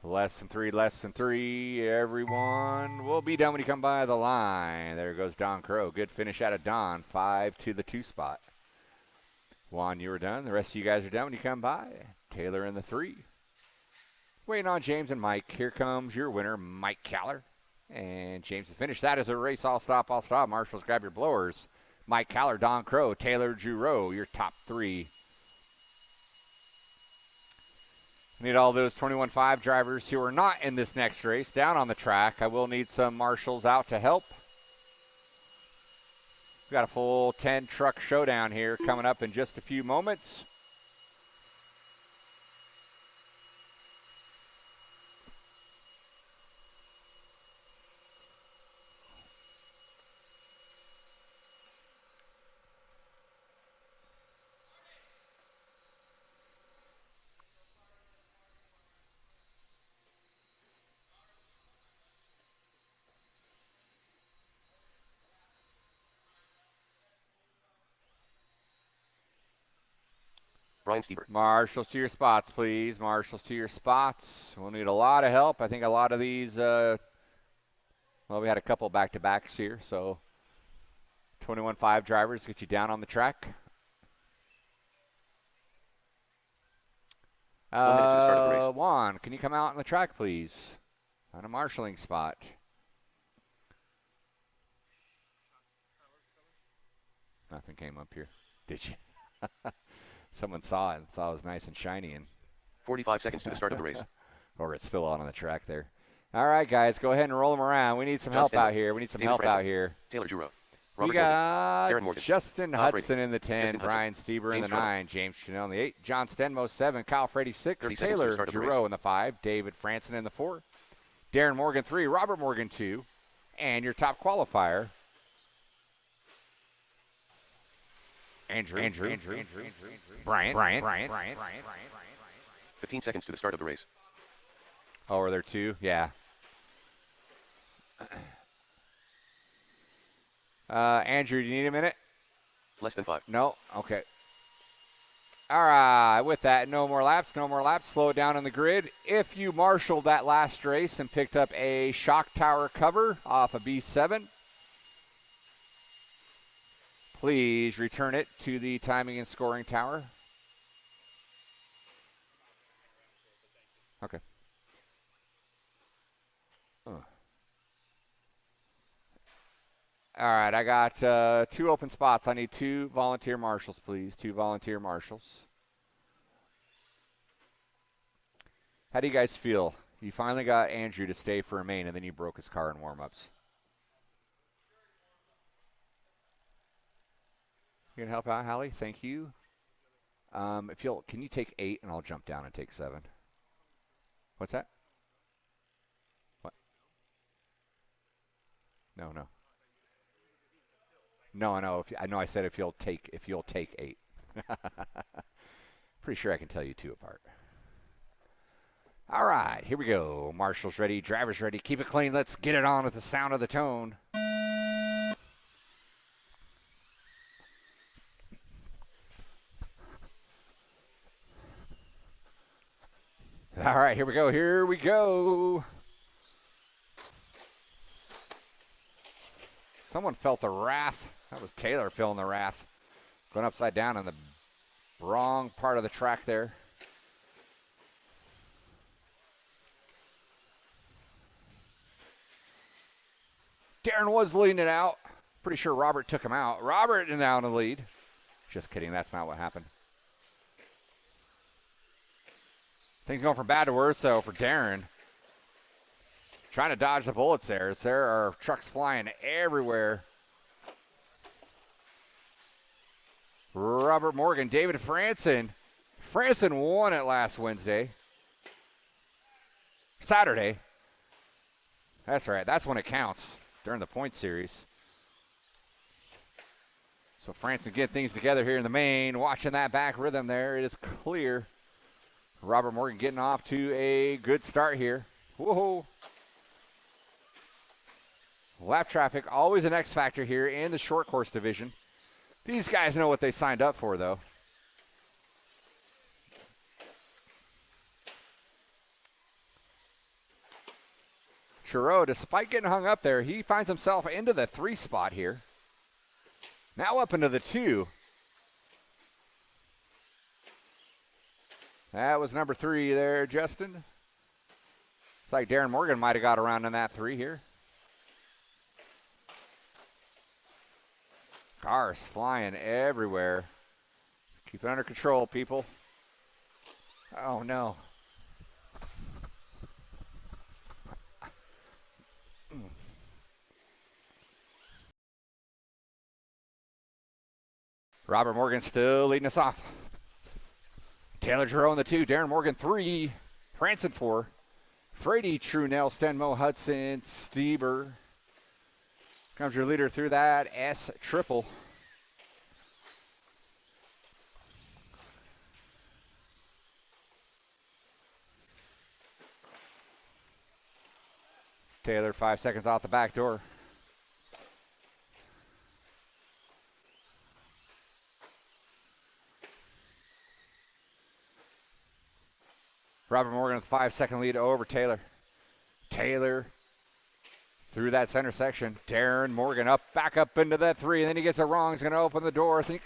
Speaker 1: Less than three. Everyone will be done when you come by the line. There goes Don Crow. Good finish out of Don. 5 to the 2 spot. Juan, you were done. The rest of you guys are done when you come by. Taylor in the 3. Waiting on James and Mike. Here comes your winner, Mike Callor. And James to finish. That is a race. All stop. Marshals, grab your blowers. Mike Callor, Don Crow, Taylor Giroux, your top 3. Need all those 21.5 drivers who are not in this next race down on the track. I will need some marshals out to help. We've got a full 10 truck showdown here coming up in just a few moments.
Speaker 2: Brian Stieber.
Speaker 1: Marshals to your spots, please. Marshals to your spots. We'll need a lot of help. I think a lot of these, well, we had a couple back-to-backs here, so 21.5 drivers get you down on the track.
Speaker 2: 1 minute to the start of the race.
Speaker 1: Juan, can you come out on the track, please? On a marshalling spot. Nothing came up here. Did you? Someone saw it and thought it was nice and shiny. And
Speaker 2: 45 seconds to the start of the race.
Speaker 1: or it's still on the track there. All right, guys, go ahead and roll them around. We need some help out here.
Speaker 2: Taylor Giroux.
Speaker 1: We got
Speaker 2: Darren Morgan,
Speaker 1: Justin Hudson in the 10,
Speaker 2: Justin Hudson,
Speaker 1: Brian Stieber in
Speaker 2: James
Speaker 1: the
Speaker 2: Trunell.
Speaker 1: 9, James Trunell in the 8, John Stenmo 7, Kyle Freddy 6,
Speaker 2: 30 seconds to
Speaker 1: Taylor
Speaker 2: the start of the race.
Speaker 1: Giroux in the 5, David Franson in the 4, Darren Morgan 3, Robert Morgan 2, and your top qualifier, Andrew, Bryant.
Speaker 2: 15 seconds to the start of the race.
Speaker 1: Oh, are there 2? Yeah. Andrew, do you need a minute?
Speaker 2: Less than 5.
Speaker 1: No? Okay. All right. With that, no more laps. Slow it down on the grid. If you marshaled that last race and picked up a shock tower cover off a B7, please return it to the timing and scoring tower. Okay. All right, I got 2 open spots. I need 2 volunteer marshals, please. 2 volunteer marshals. How do you guys feel? You finally got Andrew to stay for a main, and then you broke his car in warm-ups. You gonna help out, Hallie? Thank you. If you'll, can you take 8, and I'll jump down and take 7. What's that? What? No. No, I know. I know. I said if you'll take 8. Pretty sure I can tell you 2 apart. All right, here we go. Marshals ready, drivers ready. Keep it clean. Let's get it on with the sound of the tone. All right, here we go. Here we go. Someone felt the wrath. That was Taylor feeling the wrath. Going upside down on the wrong part of the track there. Darren was leading it out. Pretty sure Robert took him out. Robert is now in the lead. Just kidding, that's not what happened. Things going from bad to worse, though, for Darren. Trying to dodge the bullets there. There are trucks flying everywhere. Robert Morgan, David Franson. Franson won it last Saturday. That's right, that's when it counts during the point series. So Franson getting things together here in the main. Watching that back rhythm there, it is clear. Robert Morgan getting off to a good start here. Whoa. Lap traffic, always an X factor here in the short course division. These guys know what they signed up for, though. Churro, despite getting hung up there, he finds himself into the 3 spot here. Now up into the 2. That was number 3 there, Justin. It's like Darren Morgan might have got around in that 3 here. Cars flying everywhere. Keep it under control, people. Oh, no. Robert Morgan still leading us off. Taylor Giroux in the 2, Darren Morgan 3, Franson 4, Frady, Trunell, Stenmo, Hudson, Stieber. Comes your leader through that S triple. Taylor 5 seconds off the back door. Robert Morgan with a 5-second lead over Taylor. Taylor through that center section. Darren Morgan back up into that 3, and then he gets it wrong. He's going to open the door. I think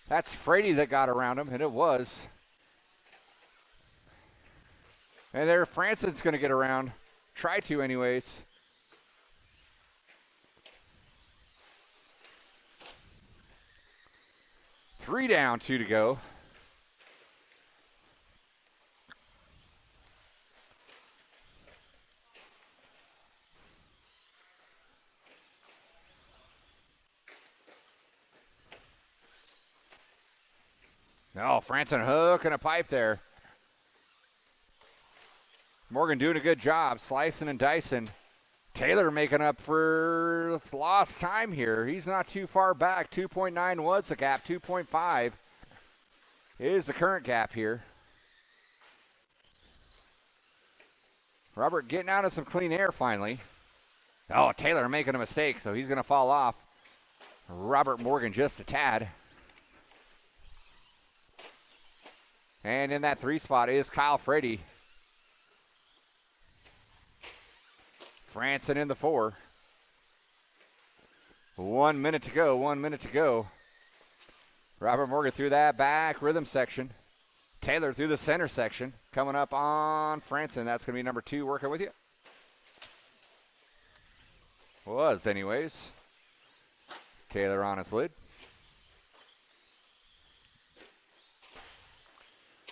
Speaker 1: that's Frady that got around him, and it was. And there, Franson's going to get around. Try to, anyways. Three down, 2 to go. No, Franson hooking a pipe there. Morgan doing a good job, slicing and dicing. Taylor making up for lost time here. He's not too far back. 2.9 was the gap. 2.5 is the current gap here. Robert getting out of some clean air finally. Oh, Taylor making a mistake, so he's going to fall off. Robert Morgan just a tad. And in that 3 spot is Kyle Frady. Franson in the 4. 1 minute to go, 1 minute to go. Robert Morgan through that back rhythm section. Taylor through the center section. Coming up on Franson. That's going to be number 2 working with you. Was anyways. Taylor on his lid.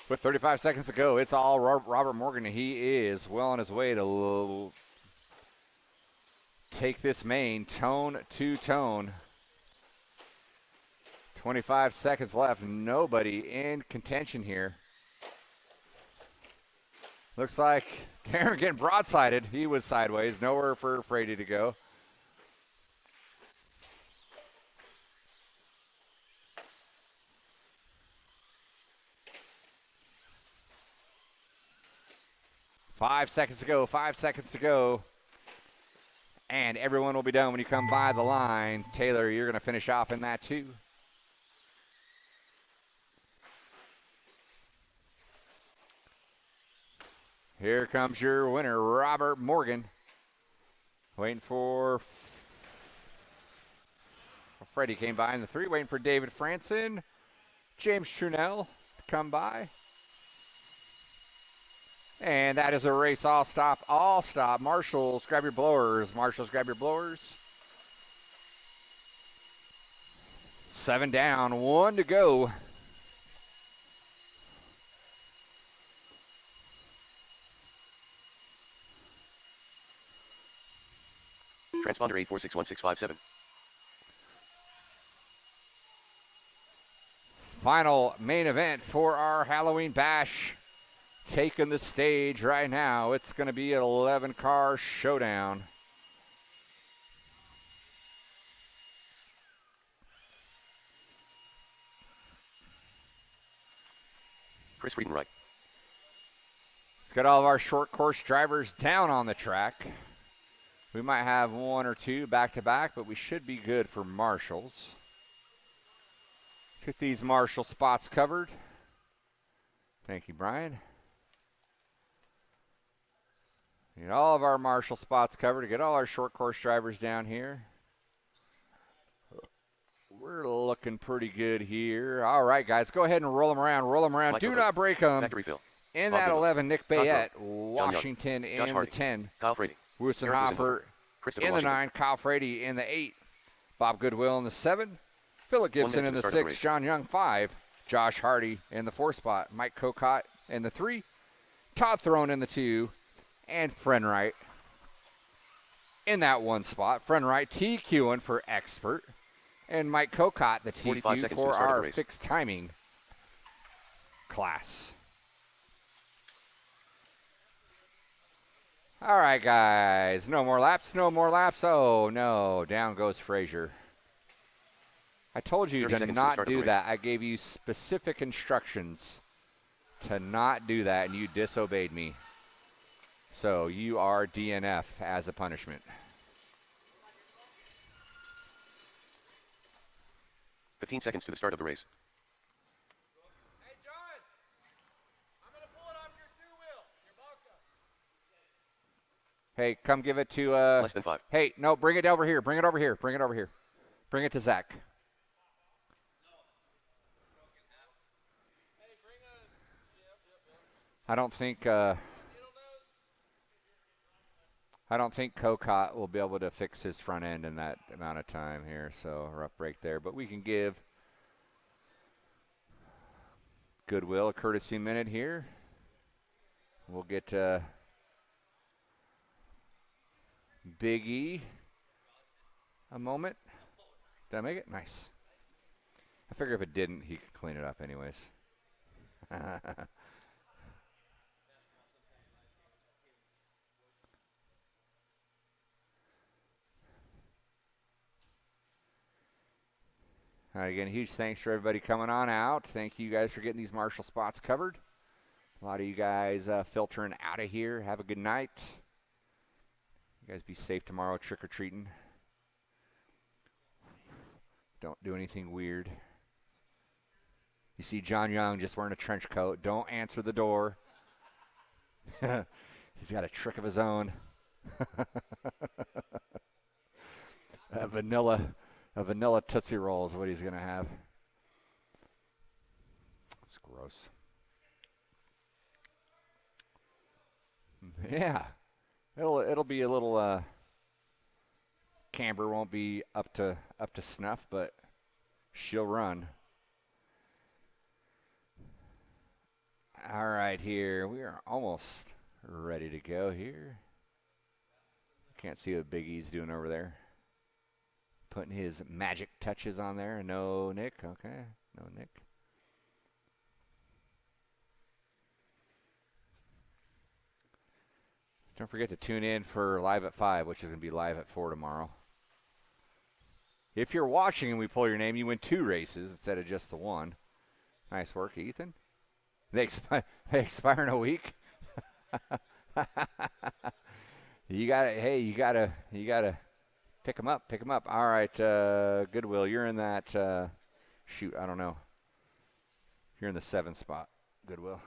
Speaker 1: With 35 seconds to go, it's all Robert Morgan. He is well on his way to take this main tone to tone. 25 seconds left. Nobody in contention here. Looks like Darren getting broadsided. He was sideways. Nowhere for Frady to go. Five seconds to go, 5 seconds to go. And everyone will be done when you come by the line. Taylor, you're going to finish off in that too. Here comes your winner, Robert Morgan. Waiting for Freddie came by in the 3. Waiting for David Franson. James Trunell to come by. And that is a race. All stop. Marshals, grab your blowers. 7 down, 1 to go.
Speaker 2: Transponder 8461657.
Speaker 1: Final main event for our Halloween Bash. Taking the stage right now. It's going to be an 11-car showdown.
Speaker 2: Chris Friedenreich.
Speaker 1: Let's get all of our short course drivers down on the track. We might have 1 or 2 back-to-back, but we should be good for marshals. Get these marshal spots covered. Thank you, Brian. Get all of our marshal spots covered to get all our short course drivers down here. We're looking pretty good here. All right, guys, go ahead and roll them around.
Speaker 2: Mike
Speaker 1: Do
Speaker 2: Hooker.
Speaker 1: not break them.
Speaker 2: Factory Fill.
Speaker 1: In
Speaker 2: Bob
Speaker 1: that
Speaker 2: Goodwin.
Speaker 1: 11, Nick
Speaker 2: Todd
Speaker 1: Bayette.
Speaker 2: Young.
Speaker 1: Washington
Speaker 2: Josh
Speaker 1: in
Speaker 2: Hardy.
Speaker 1: the 10.
Speaker 2: Kyle Frady.
Speaker 1: Wusenhofer
Speaker 2: Eric Wusenhofer. Christopher
Speaker 1: in the
Speaker 2: Washington.
Speaker 1: 9. Kyle Frady in the 8. Bob Goodwill in the 7. Philip
Speaker 2: 1
Speaker 1: Gibson
Speaker 2: minute
Speaker 1: in
Speaker 2: to
Speaker 1: the
Speaker 2: start of the
Speaker 1: 6.
Speaker 2: race.
Speaker 1: John Young 5. Josh Hardy in the 4 spot. Mike Kokot in the 3. Todd Throne in the 2. And Frenwright in that 1 spot. Frenwright TQing for expert. And Mike Kokot, the
Speaker 2: 45
Speaker 1: TQ
Speaker 2: seconds to
Speaker 1: for
Speaker 2: the start of the
Speaker 1: our
Speaker 2: race.
Speaker 1: fixed timing class. All right, guys. No more laps. Oh, no. Down goes Frazier. I told you
Speaker 2: 30
Speaker 1: to
Speaker 2: seconds to the
Speaker 1: not
Speaker 2: start of the
Speaker 1: do
Speaker 2: race.
Speaker 1: that. I gave you specific instructions to not do that, and you disobeyed me. So you are DNF as a punishment.
Speaker 2: 15 seconds to the start of the race.
Speaker 4: Hey, John, I'm going to pull it off your 2-wheel. You're welcome.
Speaker 1: Hey, come give it to
Speaker 2: Less than 5.
Speaker 1: Hey, no, bring it over here. Bring it to Zach. I don't think Kokot will be able to fix his front end in that amount of time here, so rough break there. But we can give Goodwill a courtesy minute here. We'll get Big E a moment. Did I make it? Nice. I figure if it didn't, he could clean it up anyways. All right, again, huge thanks for everybody coming on out. Thank you guys for getting these marshal spots covered. A lot of you guys filtering out of here. Have a good night. You guys be safe tomorrow trick-or-treating. Don't do anything weird. You see John Young just wearing a trench coat. Don't answer the door. He's got a trick of his own. A vanilla Tootsie Roll is what he's going to have. It's gross. Yeah. It'll be a little Camber won't be up to snuff, but she'll run. All right, here. We are almost ready to go here. Can't see what Big E's doing over there. Putting his magic touches on there. No Nick. Okay. No Nick. Don't forget to tune in for Live at 5, which is going to be live at 4 tomorrow. If you're watching and we pull your name, you win 2 races instead of just the 1. Nice work, Ethan. They expire in a week. You gotta pick them up. All right, Goodwill, you're in that. Shoot, I don't know. You're in the 7 spot, Goodwill.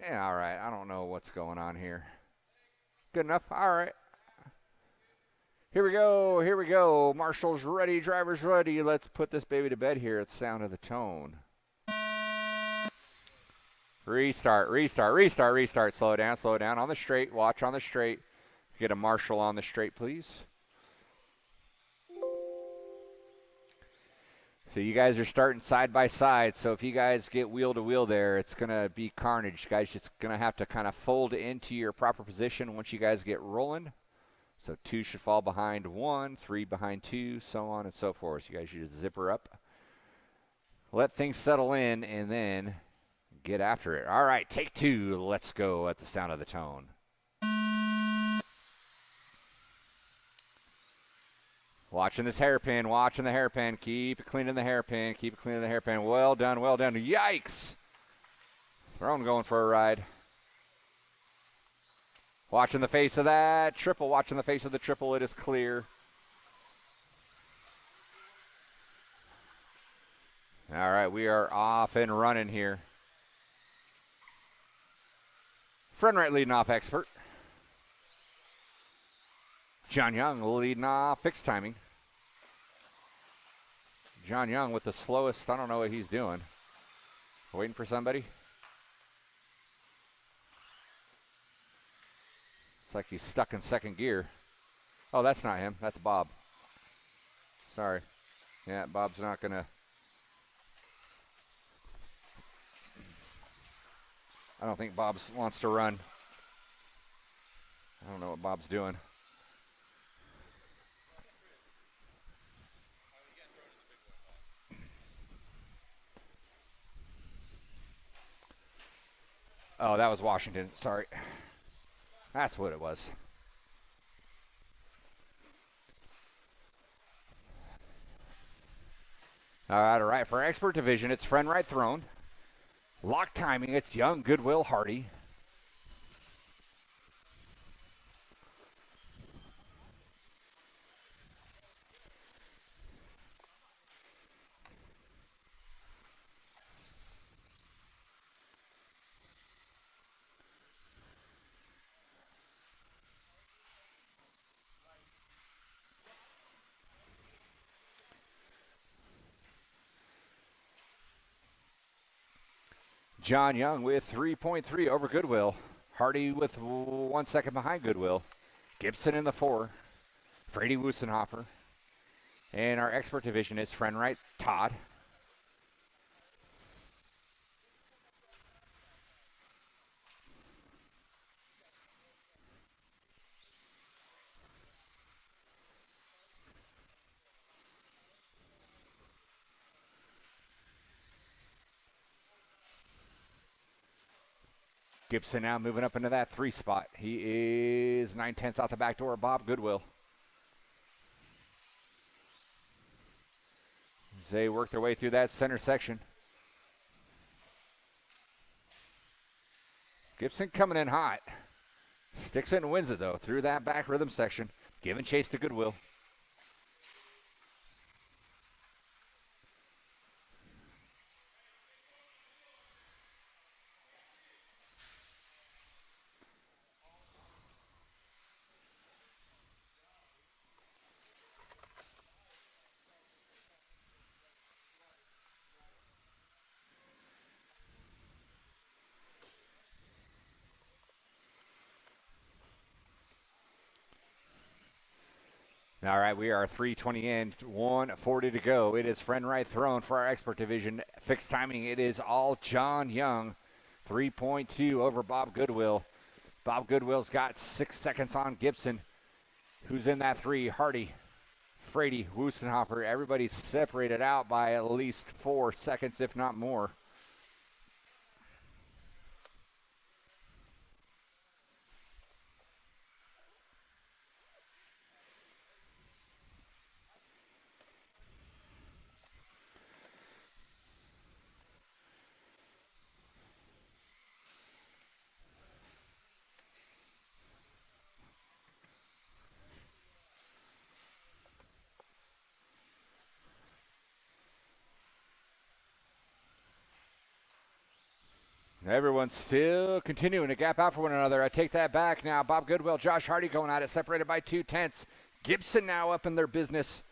Speaker 1: Yeah, all right. I don't know what's going on here. Good enough. All right. Here we go. Here we go. Marshall's ready. Driver's ready. Let's put this baby to bed here at Sound of the Tone. Restart, restart, restart, restart. Slow down, slow down. On the straight. Watch on the straight. Get a Marshall on the straight, please. So you guys are starting side by side. So if you guys get wheel to wheel there, it's going to be carnage. You guys just going to have to kind of fold into your proper position once you guys get rolling. So 2 should fall behind 1, 3 behind 2, so on and so forth. So you guys should just zipper up. Let things settle in and then get after it. All right, take 2. Let's go at the Sound of the Tone. Watching this hairpin, watching the hairpin. Keep it clean in the hairpin, keep it clean in the hairpin. Well done, well done. Yikes! Throne going for a ride. Watching the face of that triple, watching the face of the triple. It is clear. All right, we are off and running here. Front right leading off expert. John Young leading off fixed timing. John Young with the slowest, I don't know what he's doing. Waiting for somebody. It's like he's stuck in second gear. Oh, that's not him. That's Bob. Sorry. Yeah, Bob's not going to. I don't think Bob wants to run. I don't know what Bob's doing. Oh, that was Washington. Sorry. That's what it was. All right, for our expert division, it's friend right throne. Lock timing, it's Young, Goodwill, Hardy. John Young with 3.3 over Goodwill. Hardy with 1 second behind Goodwill. Gibson in the 4. Frady Wusenhofer. And our expert division is friend right, Todd. Gibson now moving up into that 3 spot. He is 9/10 out the back door. Bob Goodwill. As they work their way through that center section. Gibson coming in hot. Sticks it and wins it, though, through that back rhythm section. Giving chase to Goodwill. All right, we are 3:20 in, 1:40 to go. It is friend right throne for our expert division. Fixed timing, it is all John Young. 3.2 over Bob Goodwill. Bob Goodwill's got 6 seconds on Gibson. Who's in that 3? Hardy, Frady, Wusenhofer. Everybody's separated out by at least 4 seconds, if not more. Everyone's still continuing to gap out for one another. I take that back now. Bob Goodwill, Josh Hardy going at it, separated by 2/10. Gibson now up in their business.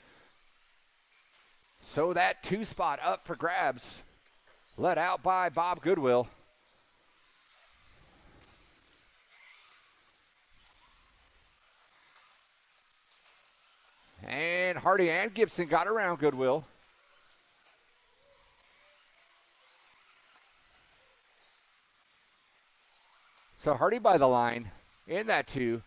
Speaker 1: So that 2 spot up for grabs. Let out by Bob Goodwill. And Hardy and Gibson got around Goodwill. So Hardy by the line in that 2.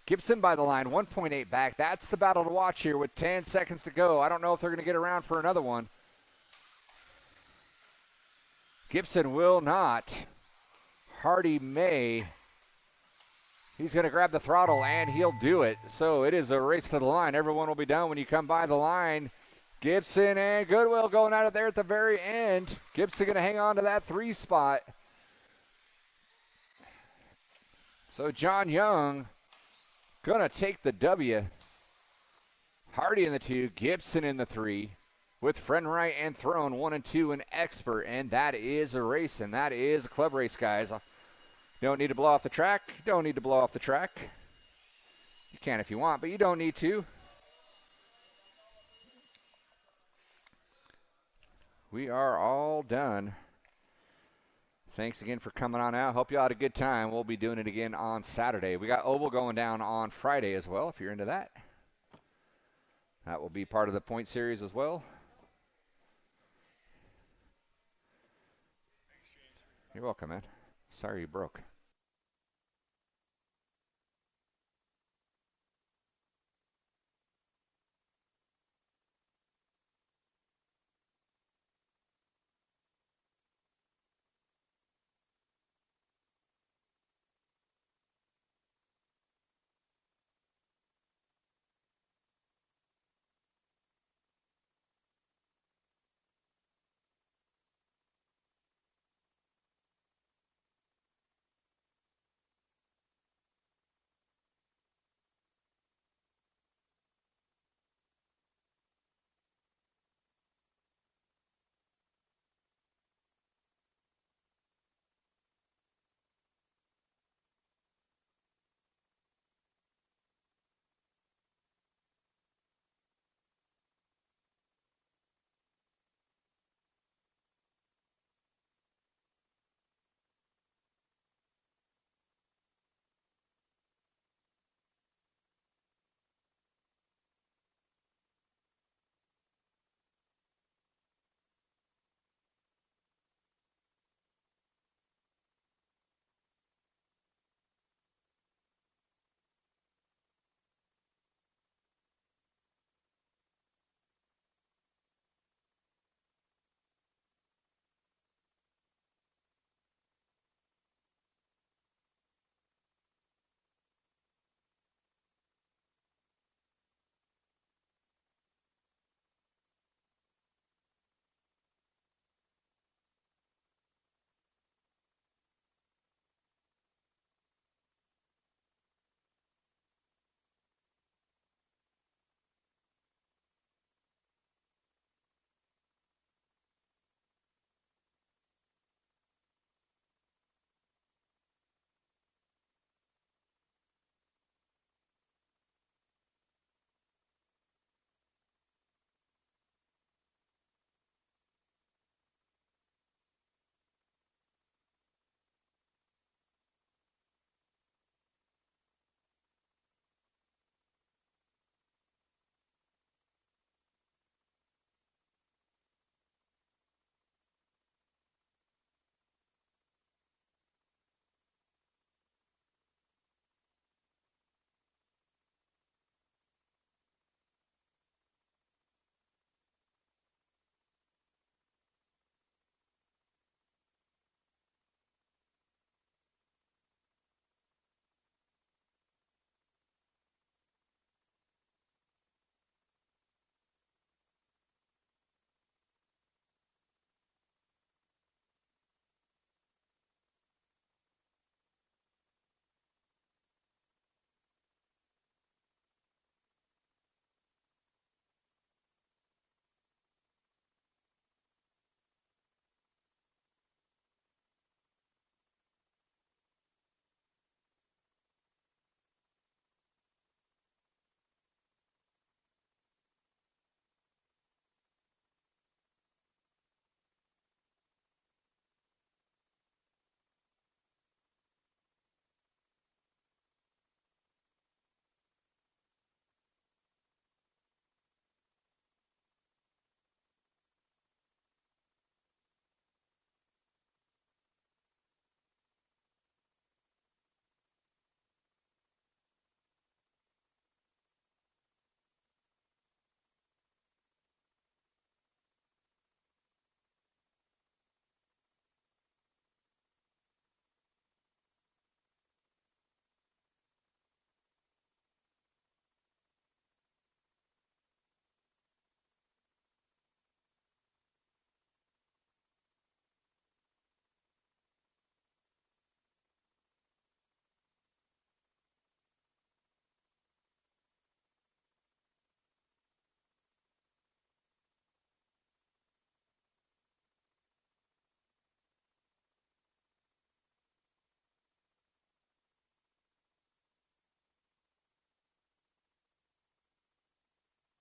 Speaker 1: Gibson by the line, 1.8 back. That's the battle to watch here with 10 seconds to go. I don't know if they're going to get around for another one. Gibson will not. Hardy may. He's going to grab the throttle, and he'll do it. So it is a race to the line. Everyone will be done when you come by the line. Gibson and Goodwill going out of there at the very end. Gibson going to hang on to that 3 spot. So John Young going to take the W. Hardy in the 2, Gibson in the 3. With Friend-Wright and Throne 1 and 2 and Expert. And that is a race, and that is a club race, guys. Don't need to blow off the track. Don't need to blow off the track. You can if you want, but you don't need to. We are all done. Thanks again for coming on out. Hope you all had a good time. We'll be doing it again on Saturday. We got Oval going down on Friday as well, if you're into that. That will be part of the point series as well. You're welcome, man. Sorry you broke.